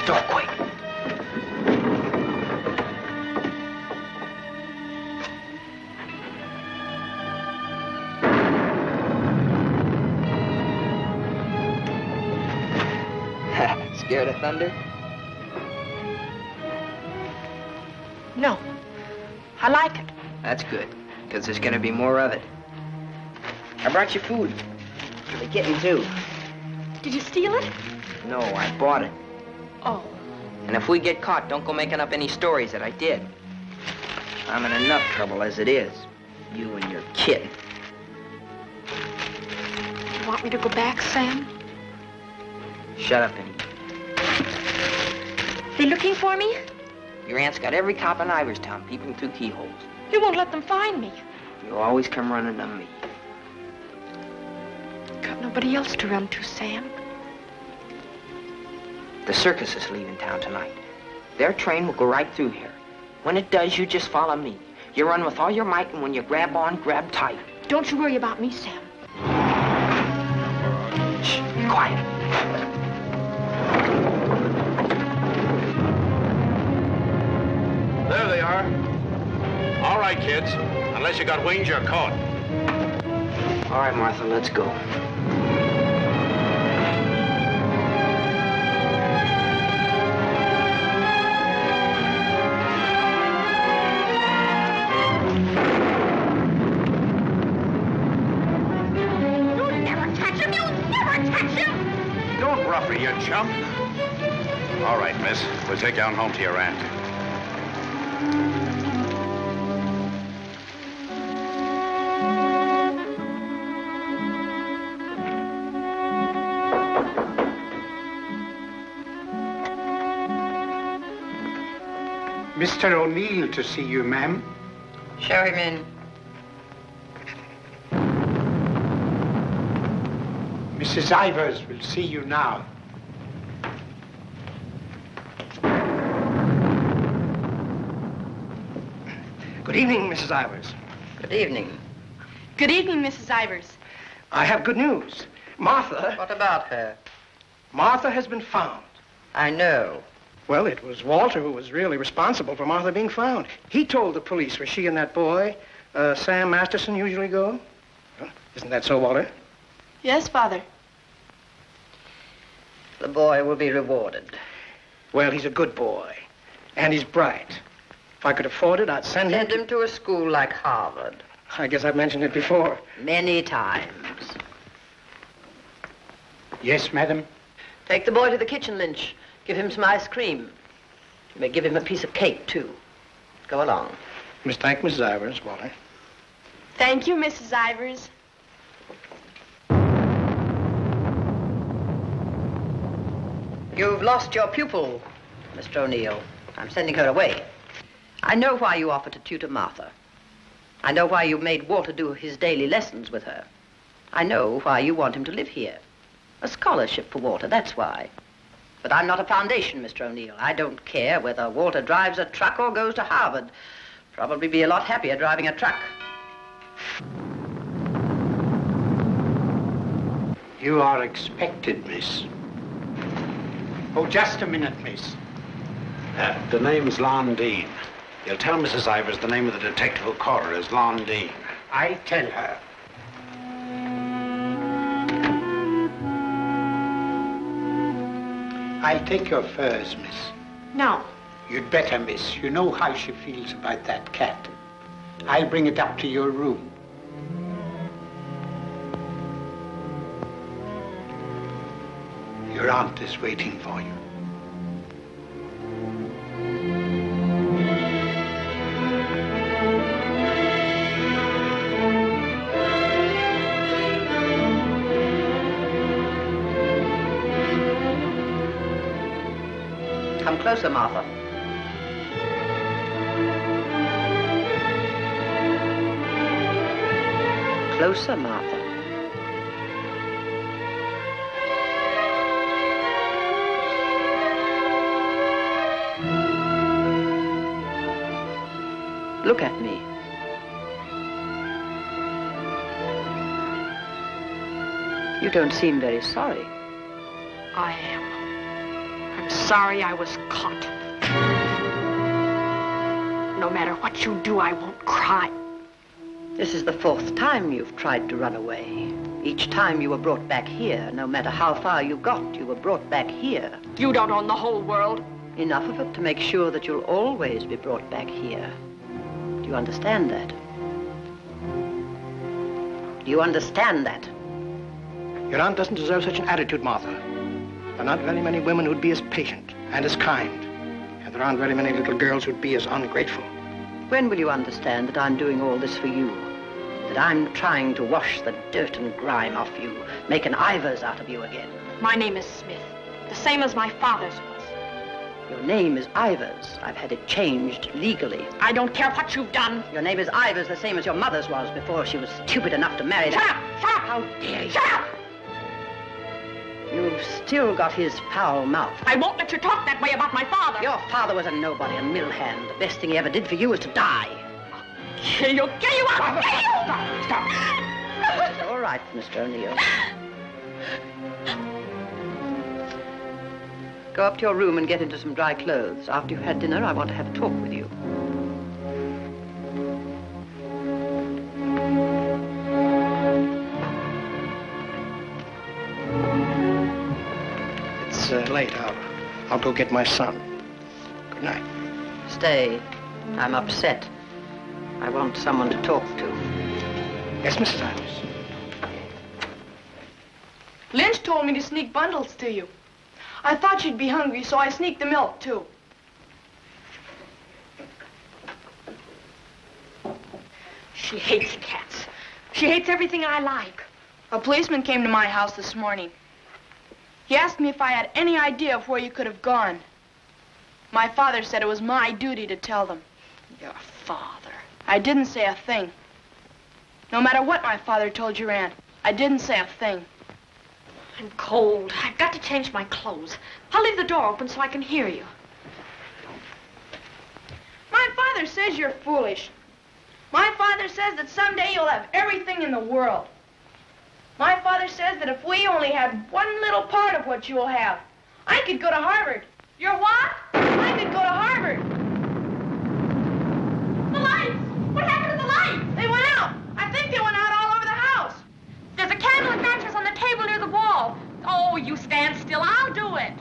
that door quick. Scared of thunder? No. I like it. That's good, because there's gonna be more of it. I brought you food. For the kitten, too. Did you steal it? No, I bought it. Oh. And if we get caught, don't go making up any stories that I did. I'm in enough trouble as it is. You and your kitten. You want me to go back, Sam? Shut up, Penny. They looking for me? Your aunt's got every cop in Iverstown peeping through keyholes. You won't let them find me. You always come running to me. Got nobody else to run to, Sam. The circus is leaving town tonight. Their train will go right through here. When it does, you just follow me. You run with all your might, and when you grab on, grab tight. Don't you worry about me, Sam. Shh, be quiet. There they are. All right, kids. Unless you got wings, you're caught. All right, Martha, let's go. You'll never catch him! You'll never catch him! Don't rough her, you chump. All right, miss. We'll take you on home to your aunt. Mr. O'Neill to see you, ma'am. Show him in. Mrs. Ivers will see you now. Good evening, Mrs. Ivers. Good evening. Good evening, Mrs. Ivers. I have good news. Martha... What about her? Martha has been found. I know. Well, it was Walter who was really responsible for Martha being found. He told the police where she and that boy, Sam Masterson, usually go. Well, isn't that so, Walter? Yes, Father. The boy will be rewarded. Well, he's a good boy. And he's bright. If I could afford it, I'd send him... Send him to a school like Harvard. I guess I've mentioned it before. Many times. Yes, madam. Take the boy to the kitchen, Lynch. Give him some ice cream. You may give him a piece of cake, too. Go along. Miss, thank Mrs. Ivers, Walter. Thank you, Mrs. Ivers. You've lost your pupil, Mr. O'Neill. I'm sending her away. I know why you offered to tutor Martha. I know why you made Walter do his daily lessons with her. I know why you want him to live here. A scholarship for Walter, that's why. But I'm not a foundation, Mr. O'Neill. I don't care whether Walter drives a truck or goes to Harvard. Probably be a lot happier driving a truck. You are expected, miss. Oh, just a minute, miss. The name's Lon Dean. You'll tell Mrs. Ivers the name of the detective who caught her is Lon Dean. I'll tell her. I'll take your furs, miss. No. You'd better, miss. You know how she feels about that cat. I'll bring it up to your room. Your aunt is waiting for you. Come closer, Martha. Closer, Martha. Look at me. You don't seem very sorry. I am. I'm I'm sorry I was caught. No matter what you do, I won't cry. This is the 4th time you've tried to run away. Each time you were brought back here. No matter how far you got, you were brought back here. You don't own the whole world. Enough of it to make sure that you'll always be brought back here. Do you understand that? Do you understand that? Your aunt doesn't deserve such an attitude, Martha. There are not very many women who'd be as patient and as kind. And there aren't very many little girls who'd be as ungrateful. When will you understand that I'm doing all this for you? That I'm trying to wash the dirt and grime off you, make an Ivers out of you again? My name is Smith, the same as my father's was. Your name is Ivers. I've had it changed legally. I don't care what you've done. Your name is Ivers, the same as your mother's was before she was stupid enough to marry Shut that. up! Shut up! How dare you? Shut up! You've still got his foul mouth. I won't let you talk that way about my father. Your father was a nobody, a mill hand. The best thing he ever did for you was to die. Kill you out! Kill you! Stop! All right, Mr. O'Neill. Go up to your room and get into some dry clothes. After you've had dinner, I want to have a talk with you. It's late. I'll go get my son. Good night. Stay. I'm upset. I want someone to talk to. Yes, Mrs. Ivers. Lynch told me to sneak bundles to you. I thought you'd be hungry, so I sneaked the milk, too. She hates cats. She hates everything I like. A policeman came to my house this morning. He asked me if I had any idea of where you could have gone. My father said it was my duty to tell them. Your father. I didn't say a thing. No matter what my father told your aunt, I didn't say a thing. I'm cold. I've got to change my clothes. I'll leave the door open so I can hear you. My father says you're foolish. My father says that someday you'll have everything in the world. My father says that if we only had one little part of what you'll have, I could go to Harvard. You're what? I could go to Harvard. The lights! What happened to the lights? They went out. I think they went out all over the house. There's a candle and matches on the table near the wall. Oh, you stand still. I'll do it.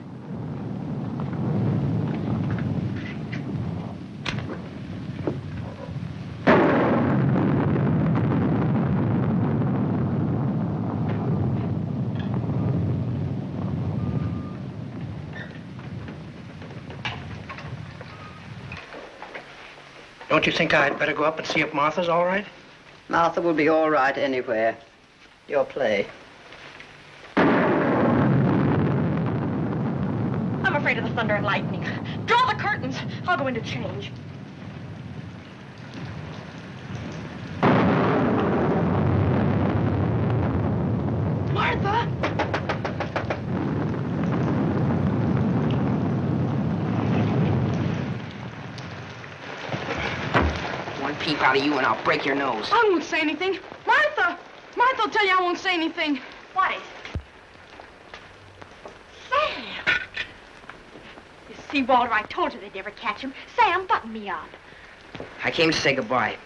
Don't you think I'd better go up and see if Martha's all right? Martha will be all right anywhere. Your play. I'm afraid of the thunder and lightning. Draw the curtains. I'll go in to change. Martha! One peep out of you and I'll break your nose. I won't say anything. Martha! Martha will tell you I won't say anything. What is it? Sam! You see, Walter, I told you they'd never catch him. Sam, button me up. I came to say goodbye.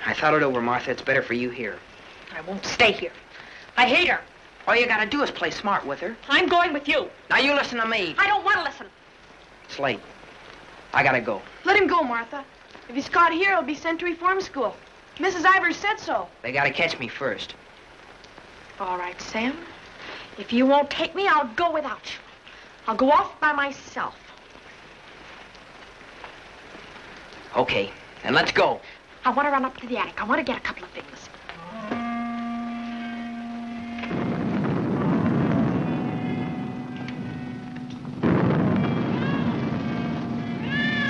I thought it over, Martha. It's better for you here. I won't stay here. I hate her. All you gotta do is play smart with her. I'm going with you. Now you listen to me. I don't want to listen. It's late. I gotta go. Let him go, Martha. If he's caught here, he'll be sent to reform school. Mrs. Ivers said so. They gotta catch me first. All right, Sam. If you won't take me, I'll go without you. I'll go off by myself. Okay, then let's go. I want to run up to the attic. I want to get a couple of things.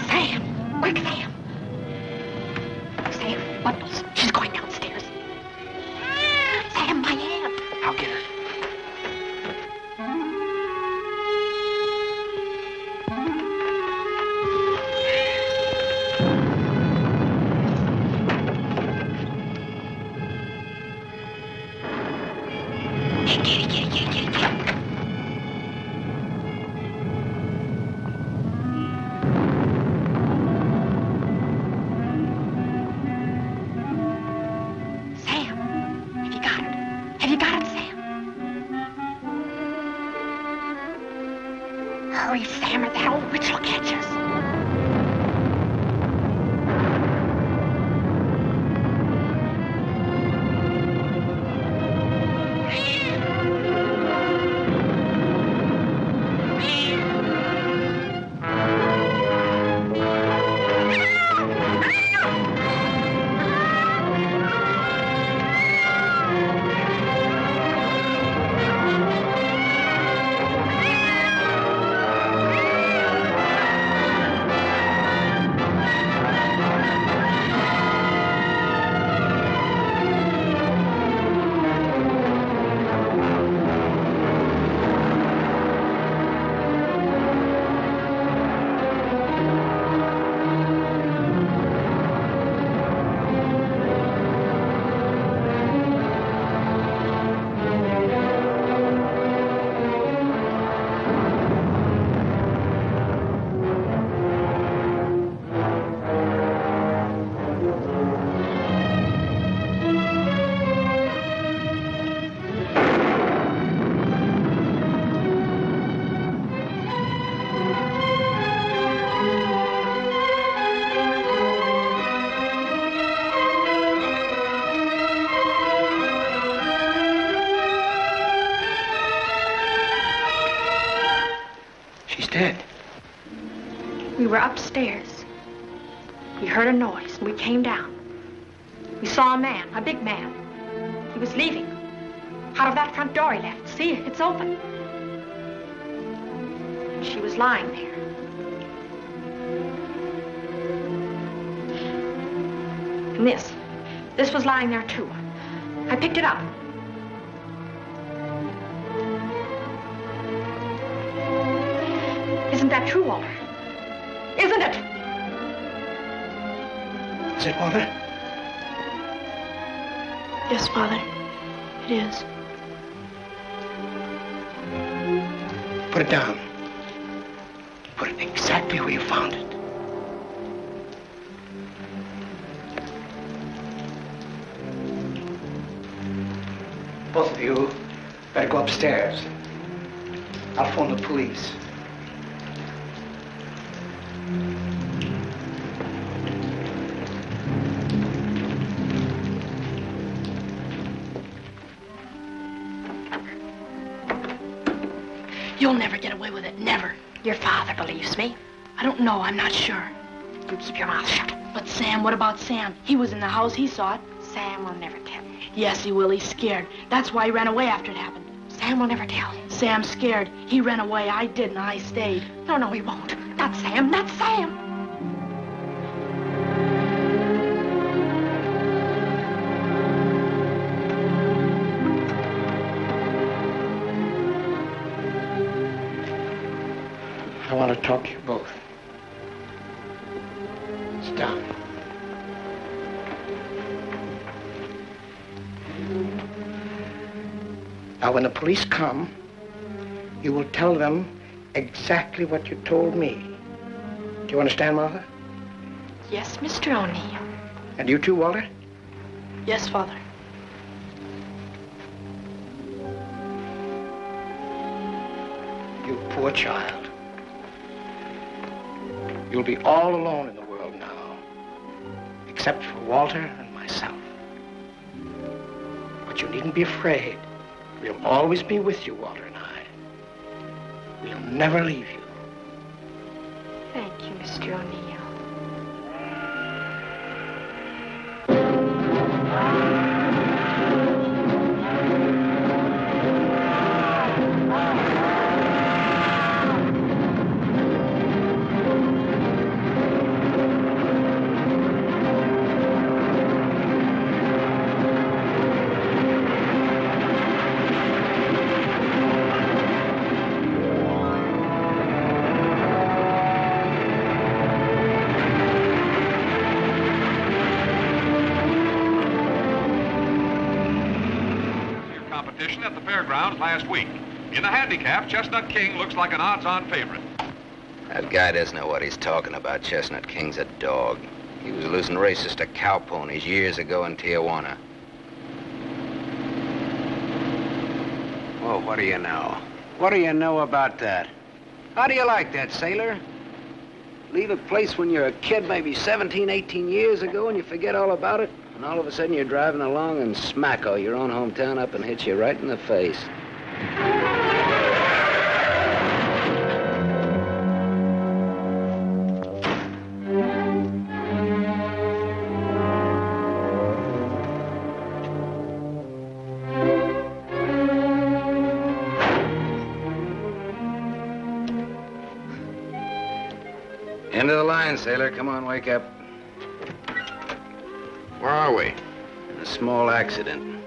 Sam! Quick, Sam! Sam, bundles. She's going downstairs. Sam, my hand. I'll get her. Get it. that old witch will catch us. We were upstairs. We heard a noise, and we came down. We saw a man, a big man. He was leaving. Out of that front door he left. See, it's open. She was lying there. And this was lying there, too. I picked it up. Isn't that true, Walter? Isn't it? Is it, Walter? Yes, Father. It is. Put it down. Put it exactly where you found it. Both of you better go upstairs. I'll phone the police. You'll never get away with it, never. Your father believes me. I don't know, I'm not sure. You keep your mouth shut. But Sam, what about Sam? He was in the house, he saw it. Sam will never tell. Yes, he will, he's scared. That's why he ran away after it happened. Sam will never tell. Sam's scared. He ran away, I didn't, I stayed. No, he won't. Not Sam, not Sam. I want to talk to you both. Sit down. Now, when the police come, you will tell them exactly what you told me. Do you understand, Martha? Yes, Mr. O'Neill. And you too, Walter? Yes, Father. You poor child. You'll be all alone in the world now, except for Walter and myself. But you needn't be afraid. We'll always be with you, Walter and I. We'll never leave you. Thank you, Mr. O'Neill. At the fairgrounds last week. In the handicap, Chestnut King looks like an odds-on favorite. That guy doesn't know what he's talking about. Chestnut King's a dog. He was losing races to cow ponies years ago in Tijuana. Well, what do you know? What do you know about that? How do you like that, sailor? Leave a place when you're a kid, maybe 17, 18 years ago, and you forget all about it, and all of a sudden you're driving along and smack-o, your own hometown up and hits you right in the face. End of the line, sailor. Come on, wake up. Where are we? A small accident.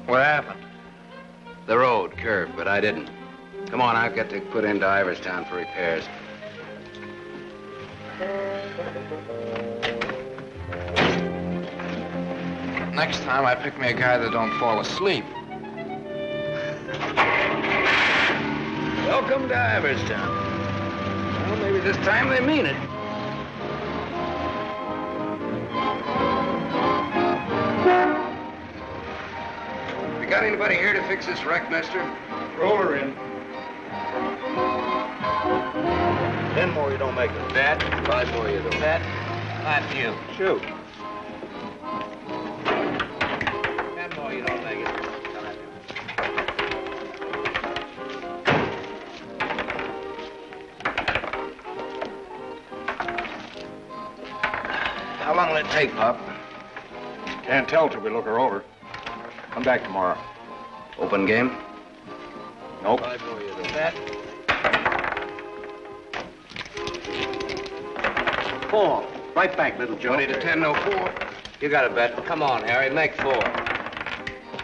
What happened? The road curved, but I didn't. Come on, I've got to put into Iverstown for repairs. Next time, I pick me a guy that don't fall asleep. Welcome to Iverstown. Well, maybe this time they mean it. You got anybody here to fix this wreck, mister? Roll her in. 10 more, you don't make it. That. 5 more, you don't. That. Not you. Shoot. 10 more, you don't make it. How long will it take, Pop? Can't tell till we look her over. Come back tomorrow. Open game? Nope. 5 more, you don't. That. 4. Right back, little Joe. 20 to 10, no 4. You got a bet. Come on, Harry, make 4.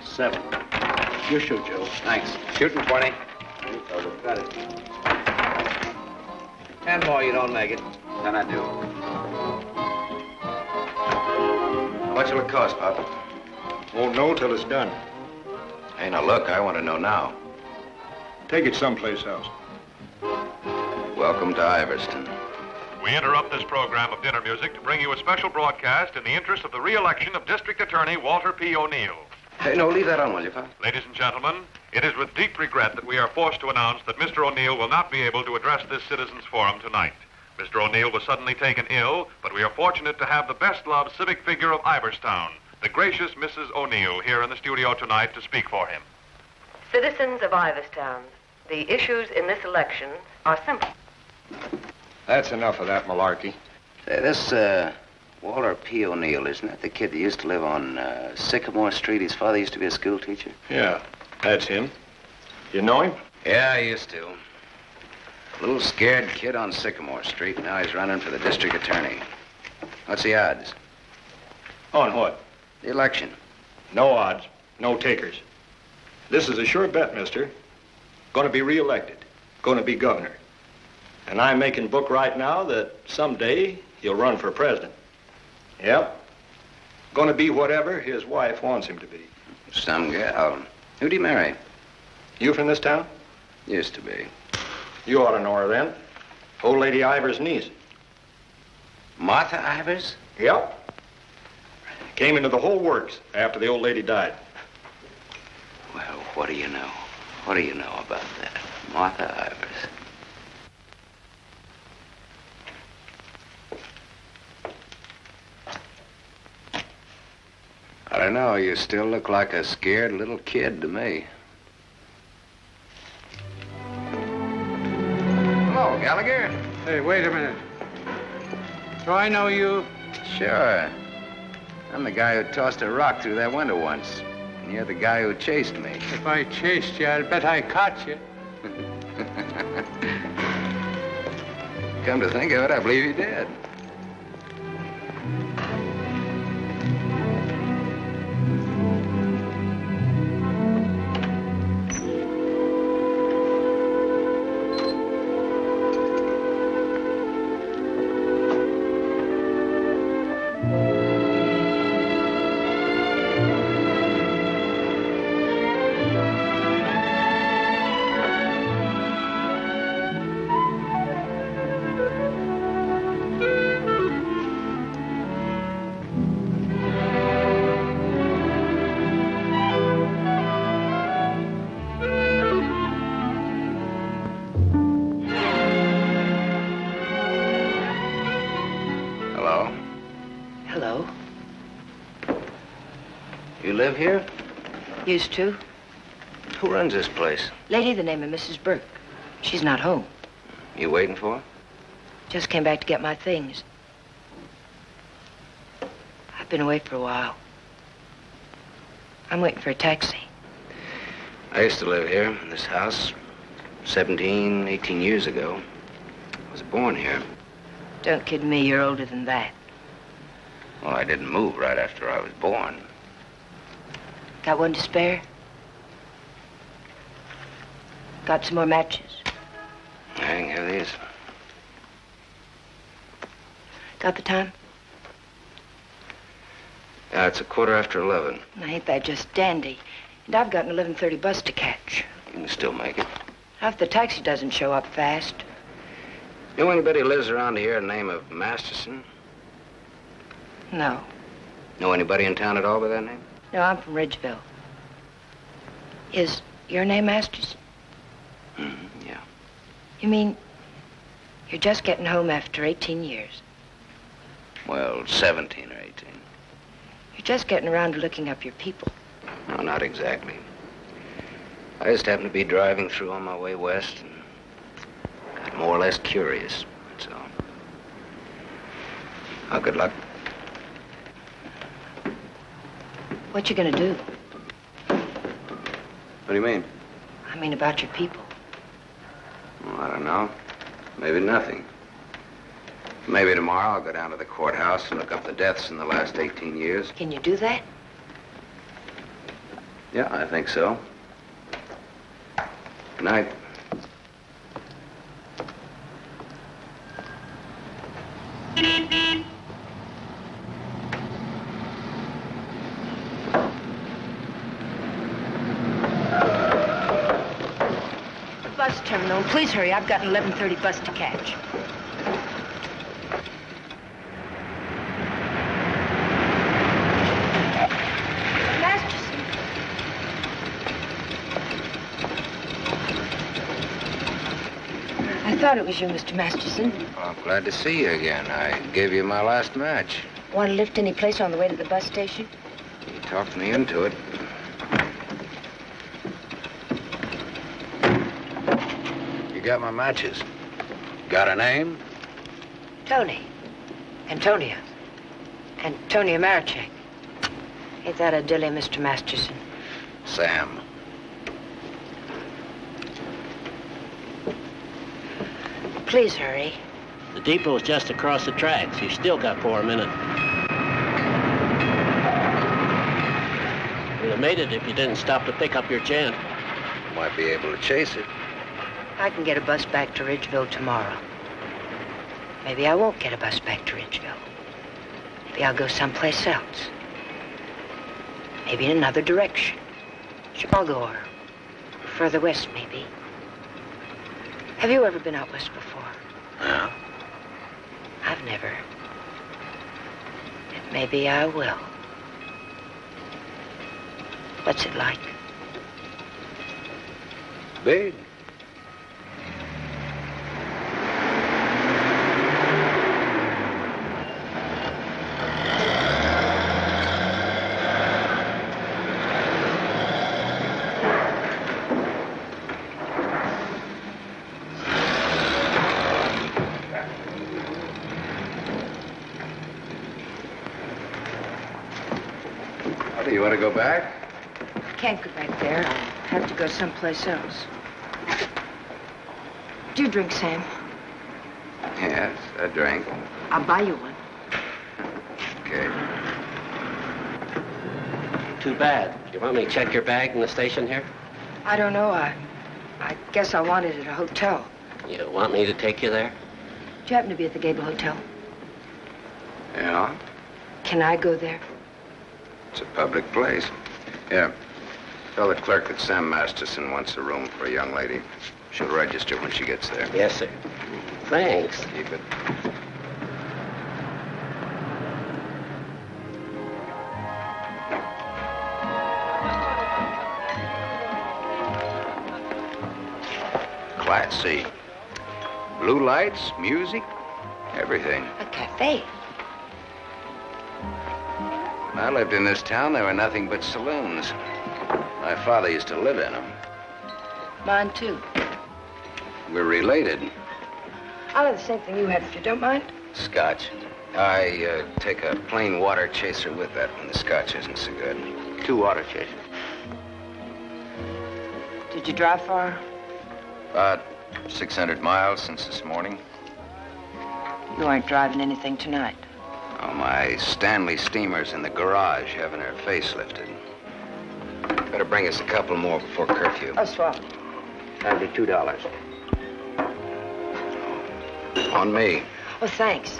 7. You shoot, Joe. Thanks. Shooting 20. You fellas got it. 10 more, you don't make it. Then I do. How much will it cost, Papa? Won't know till it's done. Hey, now look, I want to know now. Take it someplace else. Welcome to Iverstown. We interrupt this program of dinner music to bring you a special broadcast in the interest of the re-election of District Attorney Walter P. O'Neill. Hey, no, leave that on, will you, Pop? Ladies and gentlemen, it is with deep regret that we are forced to announce that Mr. O'Neill will not be able to address this citizens' forum tonight. Mr. O'Neill was suddenly taken ill, but we are fortunate to have the best-loved civic figure of Iverstown, the gracious Mrs. O'Neill, here in the studio tonight to speak for him. Citizens of Iverstown, the issues in this election are simple. That's enough of that malarkey. Say, this, Walter P. O'Neill, isn't that the kid that used to live on Sycamore Street? His father used to be a school teacher. Yeah, that's him. You know him? Yeah, I used to. Little scared kid on Sycamore Street. Now he's running for the district attorney. What's the odds? On what? The election. No odds. No takers. This is a sure bet, mister. Going to be reelected. Going to be governor. And I'm making book right now that someday he'll run for president. Yep. Going to be whatever his wife wants him to be. Some gal. Who'd he marry? You from this town? Used to be. You ought to know her then. Old Lady Ivers' niece. Martha Ivers? Yep. Came into the whole works after the old lady died. Well, what do you know? What do you know about that? Martha Ivers. I don't know. You still look like a scared little kid to me. Hello, Gallagher. Hey, wait a minute. Do I know you? Sure. I'm the guy who tossed a rock through that window once. And you're the guy who chased me. If I chased you, I'd bet I caught you. Come to think of it, I believe you did. live here? Used to. Who runs this place? Lady, the name of Mrs. Burke. She's not home. You waiting for her? Just came back to get my things. I've been away for a while. I'm waiting for a taxi. I used to live here in this house 17, 18 years ago. I was born here. Don't kid me, you're older than that. Well, I didn't move right after I was born. Got one to spare? Got some more matches? I can have these. Got the time? Yeah, it's 11:15. Now, ain't that just dandy? And I've got an 11:30 bus to catch. You can still make it. If the taxi doesn't show up fast. Know anybody who lives around here the name of Masterson? No. Know anybody in town at all by that name? No, I'm from Ridgeville. Is your name Masterson? Yeah. You mean you're just getting home after 18 years? Well, 17 or 18. You're just getting around to looking up your people. No, not exactly. I just happened to be driving through on my way west and got more or less curious, that's all. Oh, good luck. What you gonna do? What do you mean? I mean about your people. Well, I don't know. Maybe nothing. Maybe tomorrow I'll go down to the courthouse and look up the deaths in the last 18 years. Can you do that? Yeah, I think so. Good night. The bus terminal. Please hurry. I've got an 11:30 bus to catch. I thought it was you, Mr. Masterson. Well, I'm glad to see you again. I gave you my last match. Want to lift any place on the way to the bus station? You talked me into it. You got my matches. Got a name? Tony. Antonia. Antonia Marichek. Ain't that a dilly, Mr. Masterson? Sam. Please hurry. The depot's just across the tracks. You still got 4 minutes. We'd have made it if you didn't stop to pick up your gent. Might be able to chase it. I can get a bus back to Ridgeville tomorrow. Maybe I won't get a bus back to Ridgeville. Maybe I'll go someplace else. Maybe in another direction. Chicago or further west, maybe. Have you ever been out west before? No. I've never. And maybe I will. What's it like? Big. You want to go back? I can't go back there. I'll have to go someplace else. Do you drink, Sam? Yes, I drank. I'll buy you one. Okay. Too bad. You want me to check your bag in the station here? I don't know. I guess I want it at a hotel. You want me to take you there? Do you happen to be at the Gable Hotel? Yeah? Can I go there? It's a public place. Yeah. Tell the clerk that Sam Masterson wants a room for a young lady. She'll register when she gets there. Yes, sir. Thanks. Keep it. Class C. Blue lights, music, everything. A cafe. I lived in this town, there were nothing but saloons. My father used to live in them. Mine, too. We're related. I'll have the same thing you had, if you don't mind. Scotch. I take a plain water chaser with that when the scotch isn't so good. 2 water chasers. Did you drive far? About 600 miles since this morning. You aren't driving anything tonight. Oh, my Stanley steamer's in the garage having her face lifted. Better bring us a couple more before curfew. Oh, swell. That'll be $2. On me. Oh, thanks.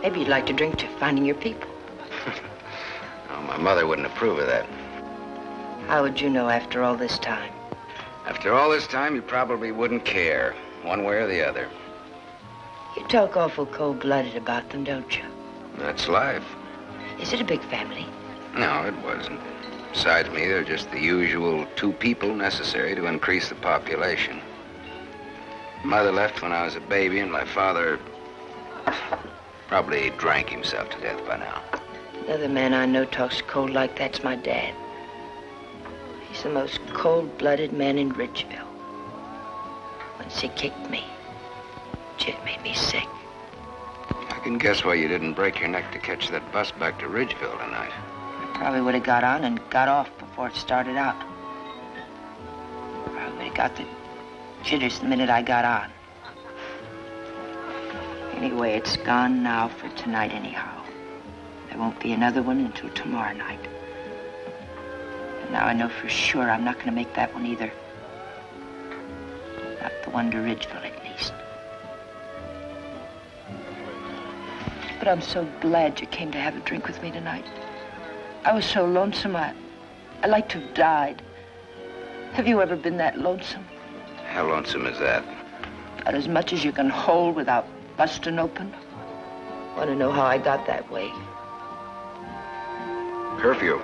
Maybe you'd like to drink to finding your people. Oh, my mother wouldn't approve of that. How would you know after all this time? After all this time, you probably wouldn't care, one way or the other. You talk awful cold-blooded about them, don't you? That's life. Is it a big family? No, it wasn't. Besides me, they're just the usual 2 people necessary to increase the population. Mother left when I was a baby, and my father probably drank himself to death by now. Another man I know talks cold like that's my dad. He's the most cold-blooded man in Ridgeville. Once he kicked me. It made me sick. I can guess why you didn't break your neck to catch that bus back to Ridgeville tonight. I probably would have got on and got off before it started out. Probably would have got the jitters the minute I got on. Anyway, it's gone now for tonight anyhow. There won't be another one until tomorrow night. And now I know for sure I'm not going to make that one either. Not the one to Ridgeville, at least. But I'm so glad you came to have a drink with me tonight. I was so lonesome, I'd like to have died. Have you ever been that lonesome? How lonesome is that? About as much as you can hold without busting open. Want to know how I got that way? Curfew.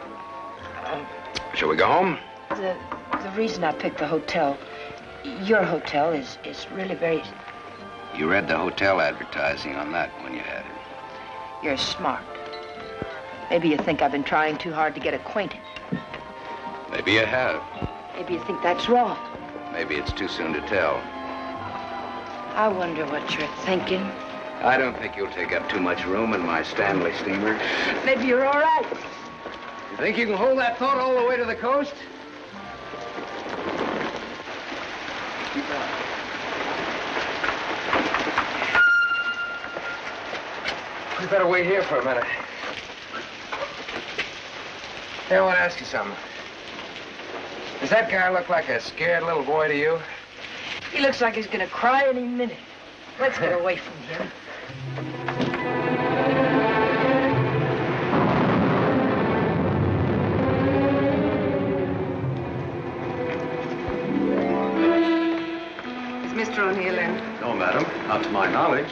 Shall we go home? The reason I picked the hotel, your hotel, is really very... You read the hotel advertising on that when you had it. You're smart. Maybe you think I've been trying too hard to get acquainted. Maybe you have. Maybe you think that's wrong. Maybe it's too soon to tell. I wonder what you're thinking. I don't think you'll take up too much room in my Stanley steamer. Maybe you're all right. You think you can hold that thought all the way to the coast? You better wait here for a minute. Hey, I want to ask you something. Does that guy look like a scared little boy to you? He looks like he's gonna cry any minute. Let's get away from him. Is Mr. O'Neill in? No, madam, not to my knowledge.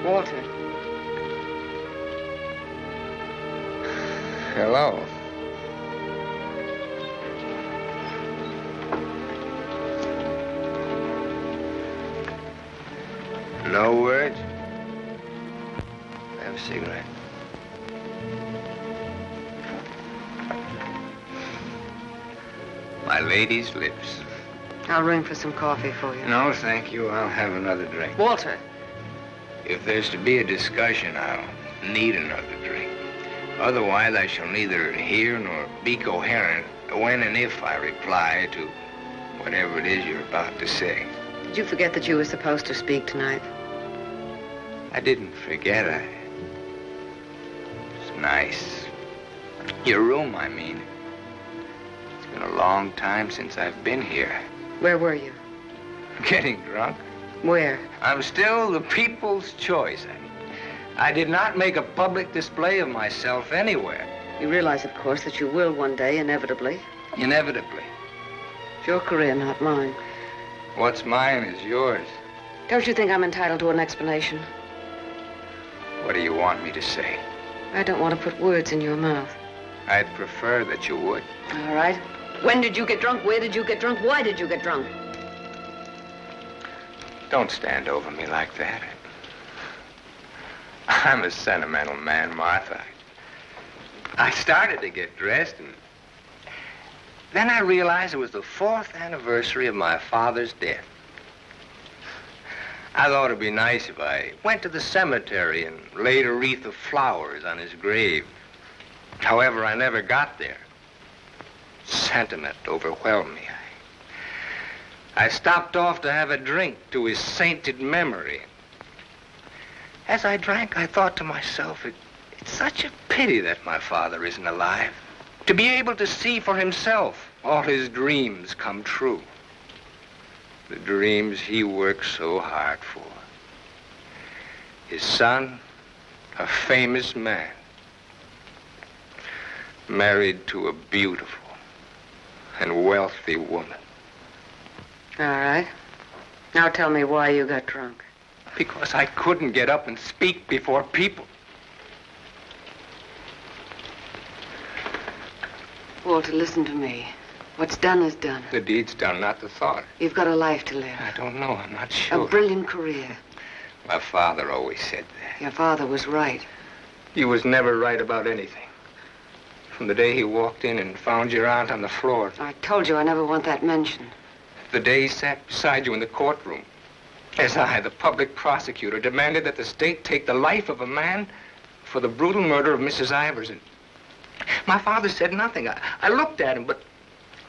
Walter. Hello. No words? Have a cigarette. My lady's lips. I'll ring for some coffee for you. No, thank you. I'll have another drink. Walter. If there's to be a discussion, I'll need another drink. Otherwise, I shall neither hear nor be coherent when and if I reply to whatever it is you're about to say. Did you forget that you were supposed to speak tonight? I didn't forget. It's nice. Your room, I mean. It's been a long time since I've been here. Where were you? Getting drunk. Where? I'm still the people's choice. I did not make a public display of myself anywhere. You realize, of course, that you will one day, inevitably. Inevitably. It's your career, not mine. What's mine is yours. Don't you think I'm entitled to an explanation? What do you want me to say? I don't want to put words in your mouth. I'd prefer that you would. All right. When did you get drunk? Where did you get drunk? Why did you get drunk? Don't stand over me like that. I'm a sentimental man, Martha. I started to get dressed, and then I realized it was the 4th anniversary of my father's death. I thought it'd be nice if I went to the cemetery and laid a wreath of flowers on his grave. However, I never got there. Sentiment overwhelmed me. I stopped off to have a drink to his sainted memory. As I drank, I thought to myself, it's such a pity that my father isn't alive. To be able to see for himself all his dreams come true. The dreams he worked so hard for. His son, a famous man, married to a beautiful and wealthy woman. All right. Now tell me why you got drunk. Because I couldn't get up and speak before people. Walter, listen to me. What's done is done. The deed's done, not the thought. You've got a life to live. I don't know. I'm not sure. A brilliant career. My father always said that. Your father was right. He was never right about anything. From the day he walked in and found your aunt on the floor. I told you I never want that mentioned. The day he sat beside you in the courtroom. As I, the public prosecutor, demanded that the state take the life of a man for the brutal murder of Mrs. Iverson. My father said nothing. I looked at him, but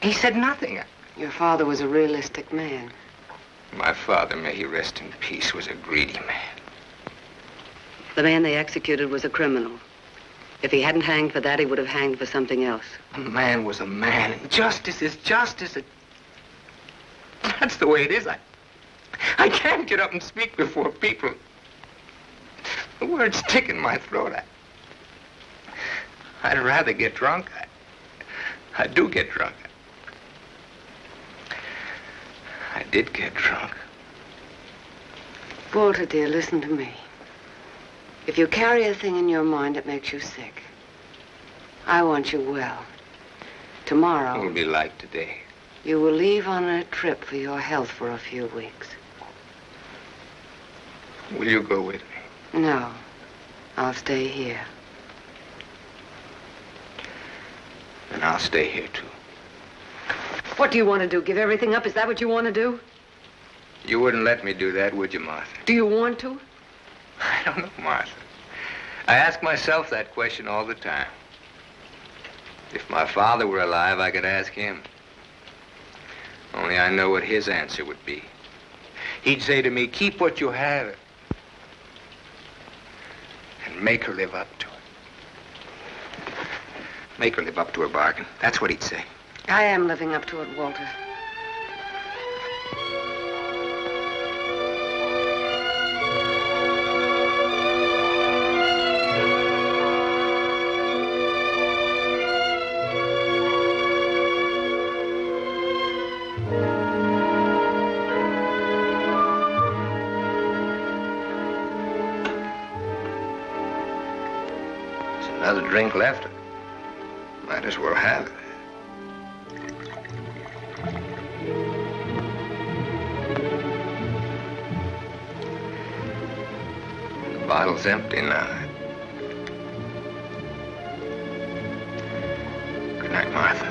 he said nothing. Your father was a realistic man. My father, may he rest in peace, was a greedy man. The man they executed was a criminal. If he hadn't hanged for that, he would have hanged for something else. A man was a man, and justice is justice. That's the way it is. I can't get up and speak before people. The words stick in my throat. I'd rather get drunk. I do get drunk. I did get drunk. Walter, dear, listen to me. If you carry a thing in your mind that makes you sick, I want you well. Tomorrow... It'll be like today. You will leave on a trip for your health for a few weeks. Will you go with me? No. I'll stay here. And I'll stay here, too. What do you want to do? Give everything up? Is that what you want to do? You wouldn't let me do that, would you, Martha? Do you want to? I don't know, Martha. I ask myself that question all the time. If my father were alive, I could ask him. Only I know what his answer would be. He'd say to me, keep what you have and make her live up to it. Make her live up to her bargain. That's what he'd say. I am living up to it, Walter. There's another drink left. Might as well have it. The bottle's empty now. Good night, Martha.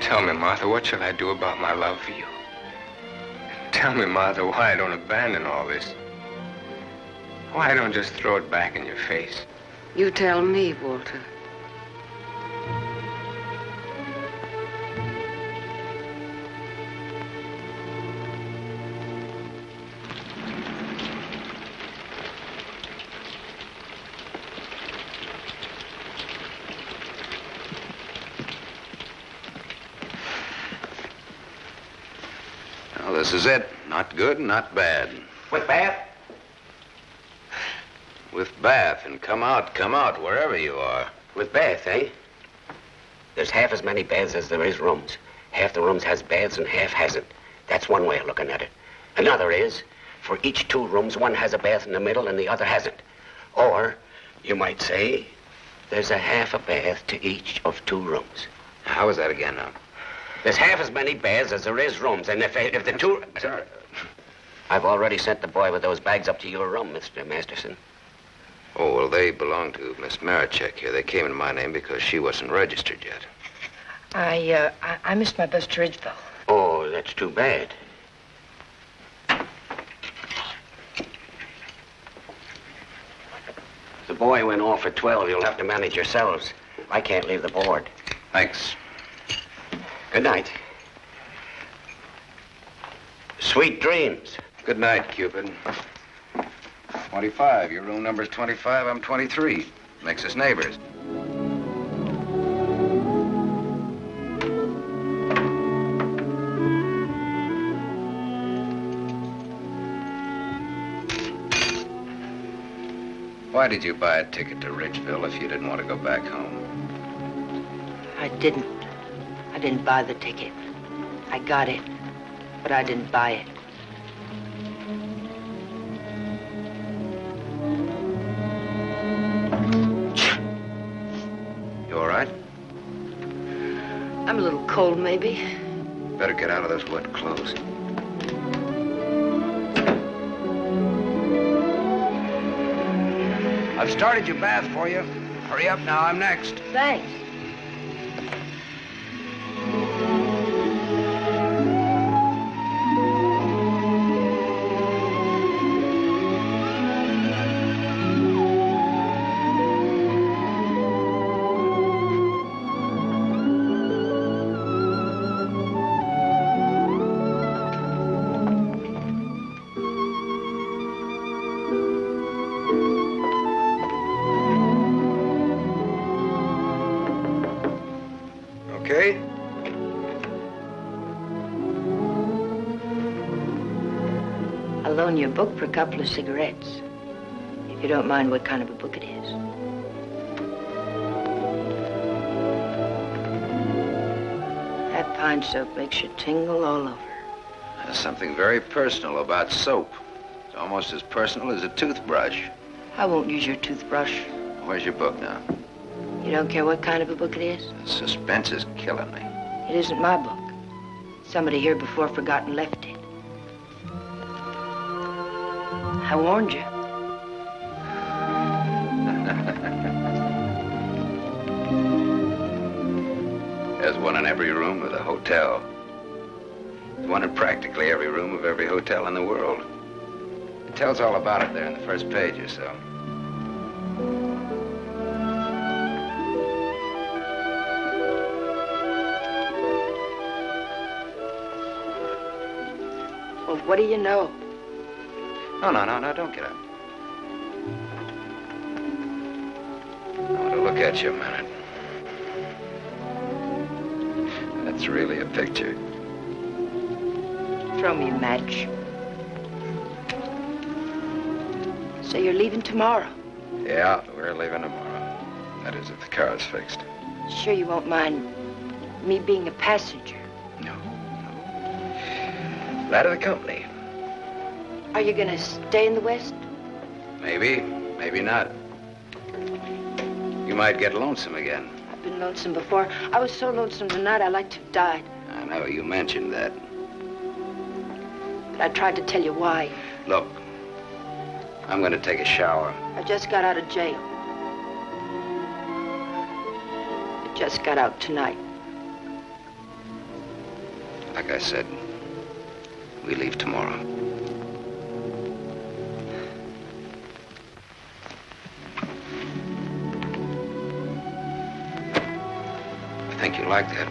Tell me, Martha, what shall I do about my love for you? Tell me, Martha, why I don't abandon all this. Why I don't just throw it back in your face. You tell me, Walter. Well, this is it. Not good, not bad. What, bad? With bath and come out, wherever you are. With bath, eh? There's half as many baths as there is rooms. Half the rooms has baths and half hasn't. That's one way of looking at it. Another is, for each 2 rooms, one has a bath in the middle and the other hasn't. Or, you might say, there's a half a bath to each of 2 rooms. How is that again now? There's half as many baths as there is rooms, and if the 2... Sorry. I've already sent the boy with those bags up to your room, Mr. Masterson. Oh, well, they belong to Miss Marichek here. They came in my name because she wasn't registered yet. I missed my bus to Ridgeville. Oh, that's too bad. The boy went off at 12. You'll have to manage yourselves. I can't leave the board. Thanks. Good night. Sweet dreams. Good night, Cupid. 25. Your room number's 25. I'm 23. Makes us neighbors. Why did you buy a ticket to Ridgeville if you didn't want to go back home? I didn't. I didn't buy the ticket. I got it, but I didn't buy it. You all right? I'm a little cold, maybe. Better get out of those wet clothes. I've started your bath for you. Hurry up now, I'm next. Thanks. Okay? I'll loan you a book for a couple of cigarettes. If you don't mind what kind of a book it is. That pine soap makes you tingle all over. There's something very personal about soap. It's almost as personal as a toothbrush. I won't use your toothbrush. Where's your book now? You don't care what kind of a book it is? The suspense is killing me. It isn't my book. Somebody here before forgot and left it. I warned you. There's one in every room of the hotel. There's one in practically every room of every hotel in the world. It tells all about it there in the first page or so. Well, what do you know? No, don't get up. I want to look at you a minute. That's really a picture. Throw me a match. So you're leaving tomorrow? Yeah, we're leaving tomorrow. That is, if the car's fixed. Sure you won't mind me being a passenger? That of the company. Are you gonna stay in the West? Maybe, maybe not. You might get lonesome again. I've been lonesome before. I was so lonesome tonight I like to have died. I know, you mentioned that. But I tried to tell you why. Look, I'm gonna take a shower. I just got out of jail. I just got out tonight. Like I said, we leave tomorrow. I think you like that.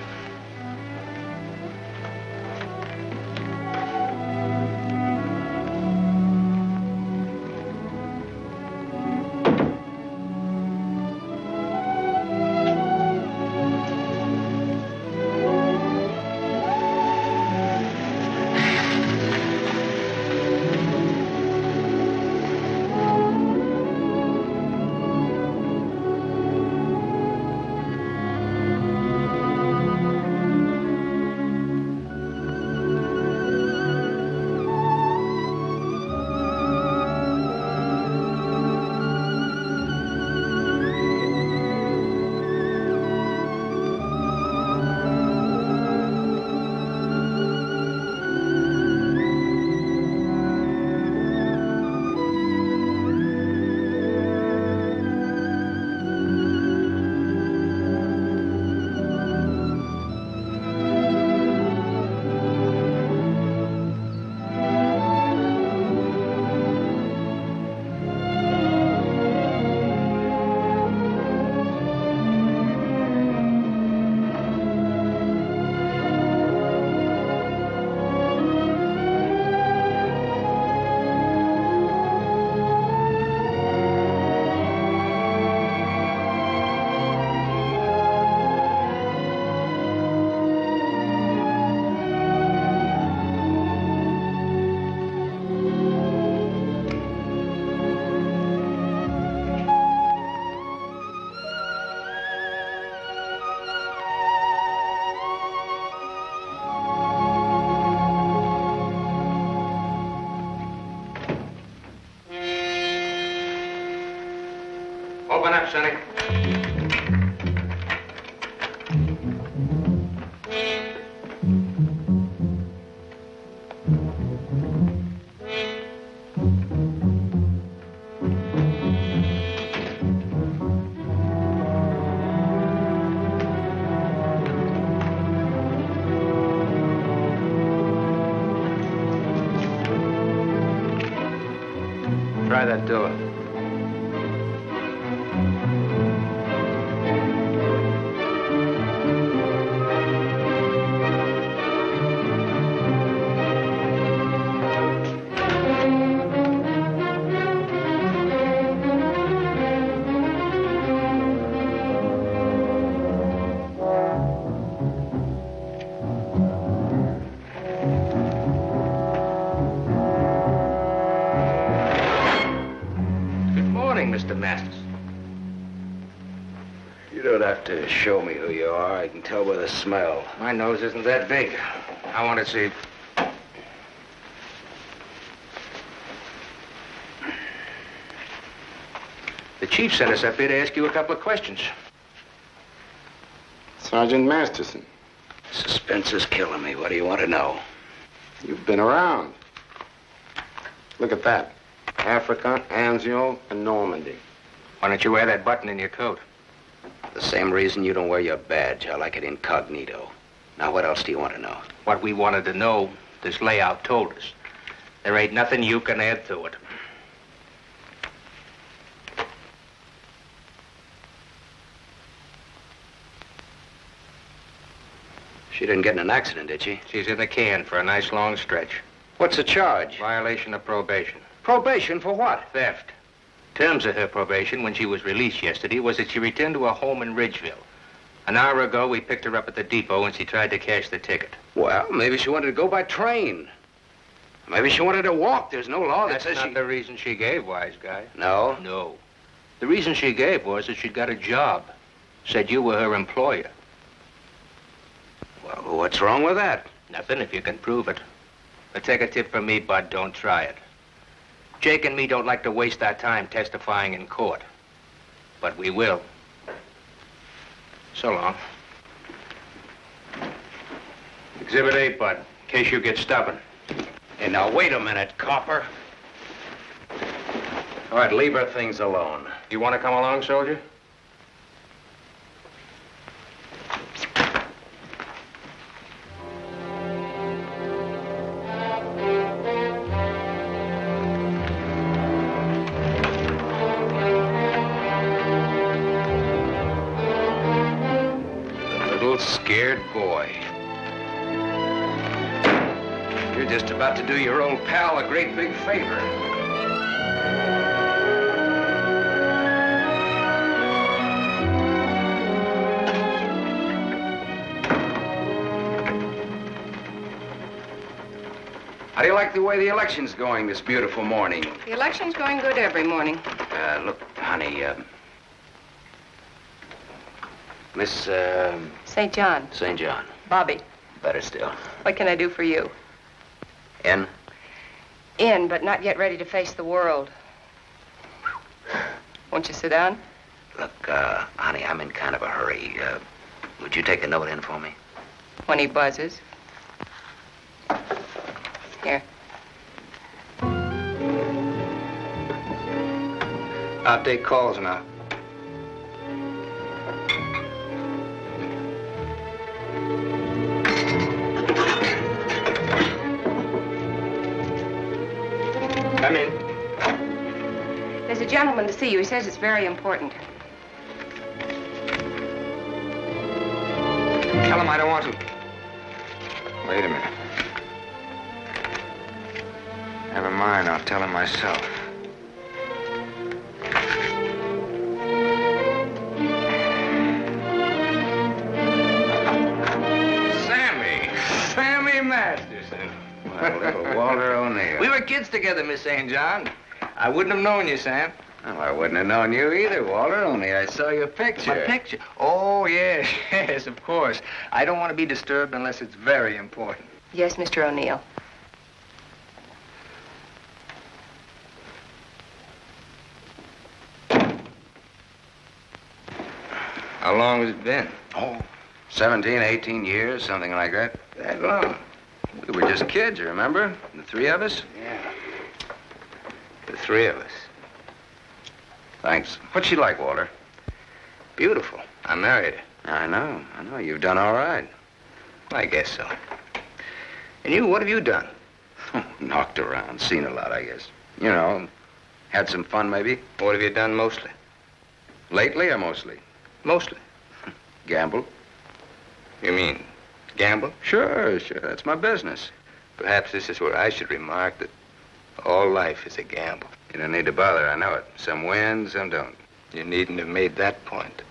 up, Sonny. Try that door. Mr. Masters. You don't have to show me who you are. I can tell by the smell. My nose isn't that big. I want to see. The chief sent us up here to ask you a couple of questions. Sergeant Masterson. Suspense is killing me. What do you want to know? You've been around. Look at that. Africa, Anzio, and Normandy. Why don't you wear that button in your coat? The same reason you don't wear your badge. I like it incognito. Now, what else do you want to know? What we wanted to know, this layout told us. There ain't nothing you can add to it. She didn't get in an accident, did she? She's in the can for a nice long stretch. What's the charge? Violation of probation. Probation for what? Theft. Terms of her probation when she was released yesterday was that she returned to her home in Ridgeville. An hour ago, we picked her up at the depot and she tried to cash the ticket. Well, maybe she wanted to go by train. Maybe she wanted to walk. There's no law that says That's not the reason she gave, wise guy. No? No. The reason she gave was that she'd got a job. Said you were her employer. Well, what's wrong with that? Nothing if you can prove it. But take a tip from me, Bud, don't try it. Jake and me don't like to waste our time testifying in court. But we will. So long. Exhibit 8, Bud, in case you get stubborn. Hey, now, wait a minute, copper. All right, leave her things alone. You want to come along, soldier? Scared boy. You're just about to do your old pal a great big favor. How do you like the way the election's going this beautiful morning? The election's going good every morning. Look, honey, Miss, St. John. St. John. Bobby. Better still. What can I do for you? In? In, but not yet ready to face the world. Won't you sit down? Look, honey, I'm in kind of a hurry. Would you take a note in for me? When he buzzes. Here. I'll take calls now. Come in. There's a gentleman to see you. He says it's very important. Tell him I don't want to. Wait a minute. Never mind, I'll tell him myself. Sammy Masterson. Well, little Walter O'Neill. We were kids together, Miss St. John. I wouldn't have known you, Sam. Well, I wouldn't have known you either, Walter, only I saw your picture. My picture? Oh, yes, yes, of course. I don't want to be disturbed unless it's very important. Yes, Mr. O'Neill. How long has it been? Oh, 17, 18 years, something like that. That long? We were just kids, you remember? The three of us? Yeah. The three of us. Thanks. What's she like, Walter? Beautiful. I married her. I know. You've done all right. I guess so. And you, what have you done? Knocked around, seen a lot, I guess. You know, had some fun, maybe. What have you done mostly? Lately or mostly? Mostly. Gamble. You mean gamble? Sure. That's my business. Perhaps this is where I should remark that all life is a gamble. You don't need to bother, I know it. Some win, some don't. You needn't have made that point.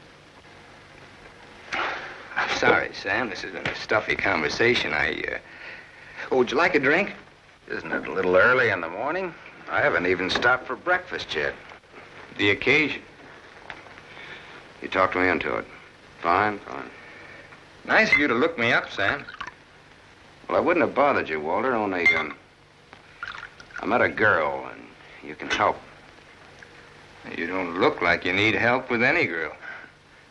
I'm sorry, Sam. This has been a stuffy conversation. Oh, would you like a drink? Isn't it a little early in the morning? I haven't even stopped for breakfast yet. The occasion. You talked me into it. Fine. Nice of you to look me up, Sam. Well, I wouldn't have bothered you, Walter, only, I met a girl, and you can help. You don't look like you need help with any girl.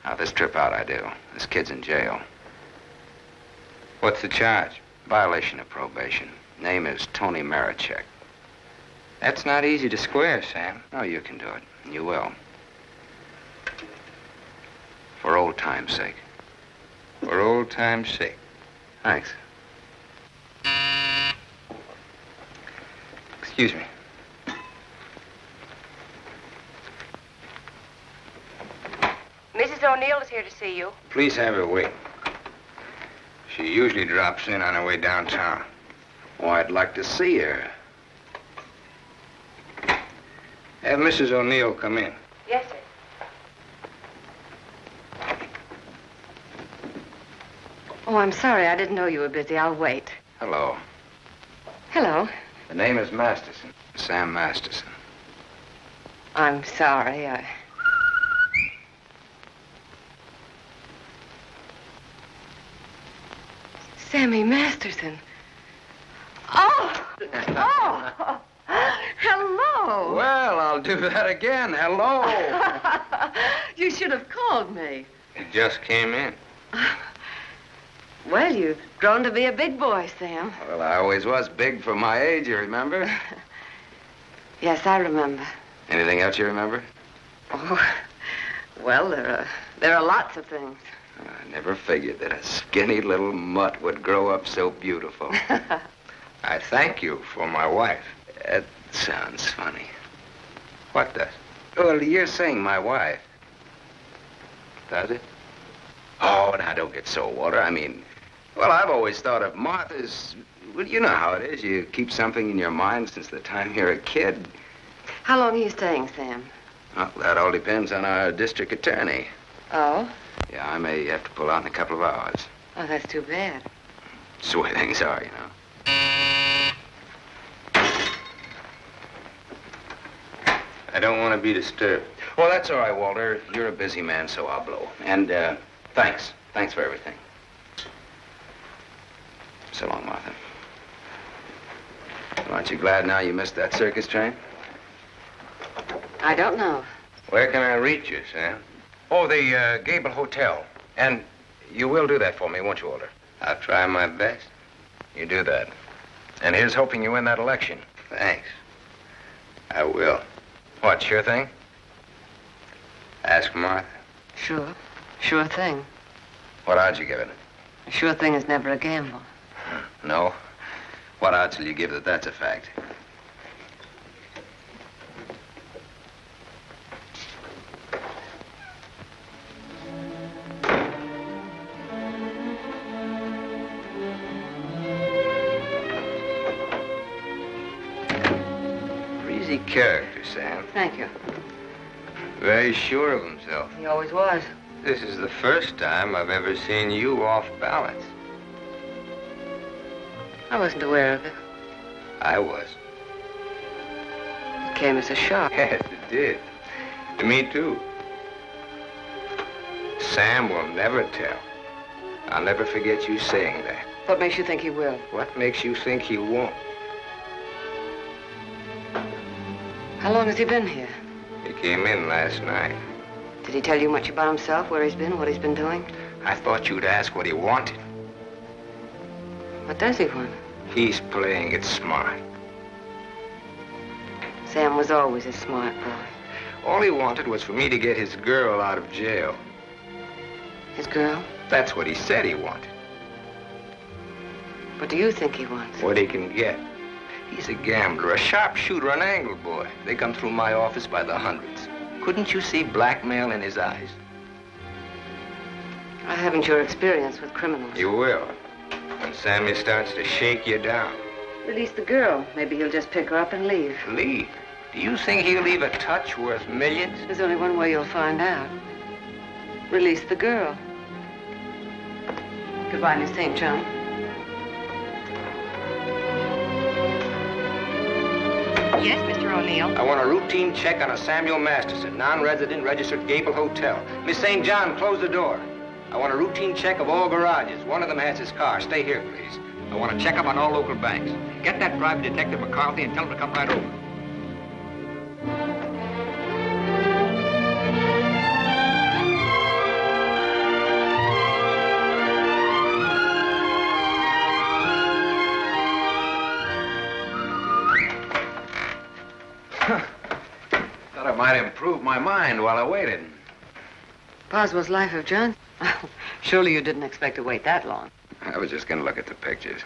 Now, this trip out I do. This kid's in jail. What's the charge? Violation of probation. Name is Tony Marichek. That's not easy to square, Sam. Oh, you can do it. And you will. For old time's sake. For old time's sake. Thanks. Excuse me. Mrs. O'Neill is here to see you. Please have her wait. She usually drops in on her way downtown. Oh, I'd like to see her. Have Mrs. O'Neill come in. Yes, sir. Oh, I'm sorry. I didn't know you were busy. I'll wait. Hello. Hello. The name is Masterson. Sam Masterson. I'm sorry. Sammy Masterson. Oh! Hello! Well, I'll do that again. Hello! You should have called me. He just came in. Well, you've grown to be a big boy, Sam. Well, I always was big for my age, you remember? Yes, I remember. Anything else you remember? Oh, well, there are lots of things. I never figured that a skinny little mutt would grow up so beautiful. I thank you for my wife. That sounds funny. What does? Well, you're saying my wife. Does it? Oh, now, don't get so, Walter. I mean, well, I've always thought of Martha's... Well, you know how it is. You keep something in your mind since the time you're a kid. How long are you staying, Sam? Well, that all depends on our district attorney. Oh? Yeah, I may have to pull out in a couple of hours. Oh, that's too bad. That's the way things are, you know. I don't want to be disturbed. Well, that's all right, Walter. You're a busy man, so I'll blow. And, thanks. Thanks for everything. So long, Martha. Well, aren't you glad now you missed that circus train? I don't know. Where can I reach you, Sam? Oh, the Gable Hotel. And you will do that for me, won't you, Walter? I'll try my best. You do that. And here's hoping you win that election. Thanks. I will. What, sure thing? Ask Martha. Sure. Sure thing. What odds you give it? A sure thing is never a gamble. No? What odds will you give that that's a fact? Breezy character, Sam. Thank you. Very sure of himself. He always was. This is the first time I've ever seen you off balance. I wasn't aware of it. I was. It came as a shock. Yes, it did. To me, too. Sam will never tell. I'll never forget you saying that. What makes you think he will? What makes you think he won't? How long has he been here? He came in last night. Did he tell you much about himself, where he's been, what he's been doing? I thought you'd ask what he wanted. What does he want? He's playing it smart. Sam was always a smart boy. All he wanted was for me to get his girl out of jail. His girl? That's what he said he wanted. What do you think he wants? What he can get. He's a gambler, a sharpshooter, an angle boy. They come through my office by the hundreds. Couldn't you see blackmail in his eyes? I haven't your experience with criminals. You will. When Sammy starts to shake you down. Release the girl. Maybe he'll just pick her up and leave. Leave? Do you think he'll leave a touch worth millions? There's only one way you'll find out. Release the girl. Goodbye, Miss St. John. Yes, Mr. O'Neill. I want a routine check on a Samuel Masterson, non-resident, registered Gable Hotel. Miss St. John, close the door. I want a routine check of all garages. One of them has his car. Stay here, please. I want to check up on all local banks. Get that private detective McCarthy and tell him to come right over. Thought I might improve my mind while I waited. Boswell's Life of John? Surely you didn't expect to wait that long. I was just going to look at the pictures.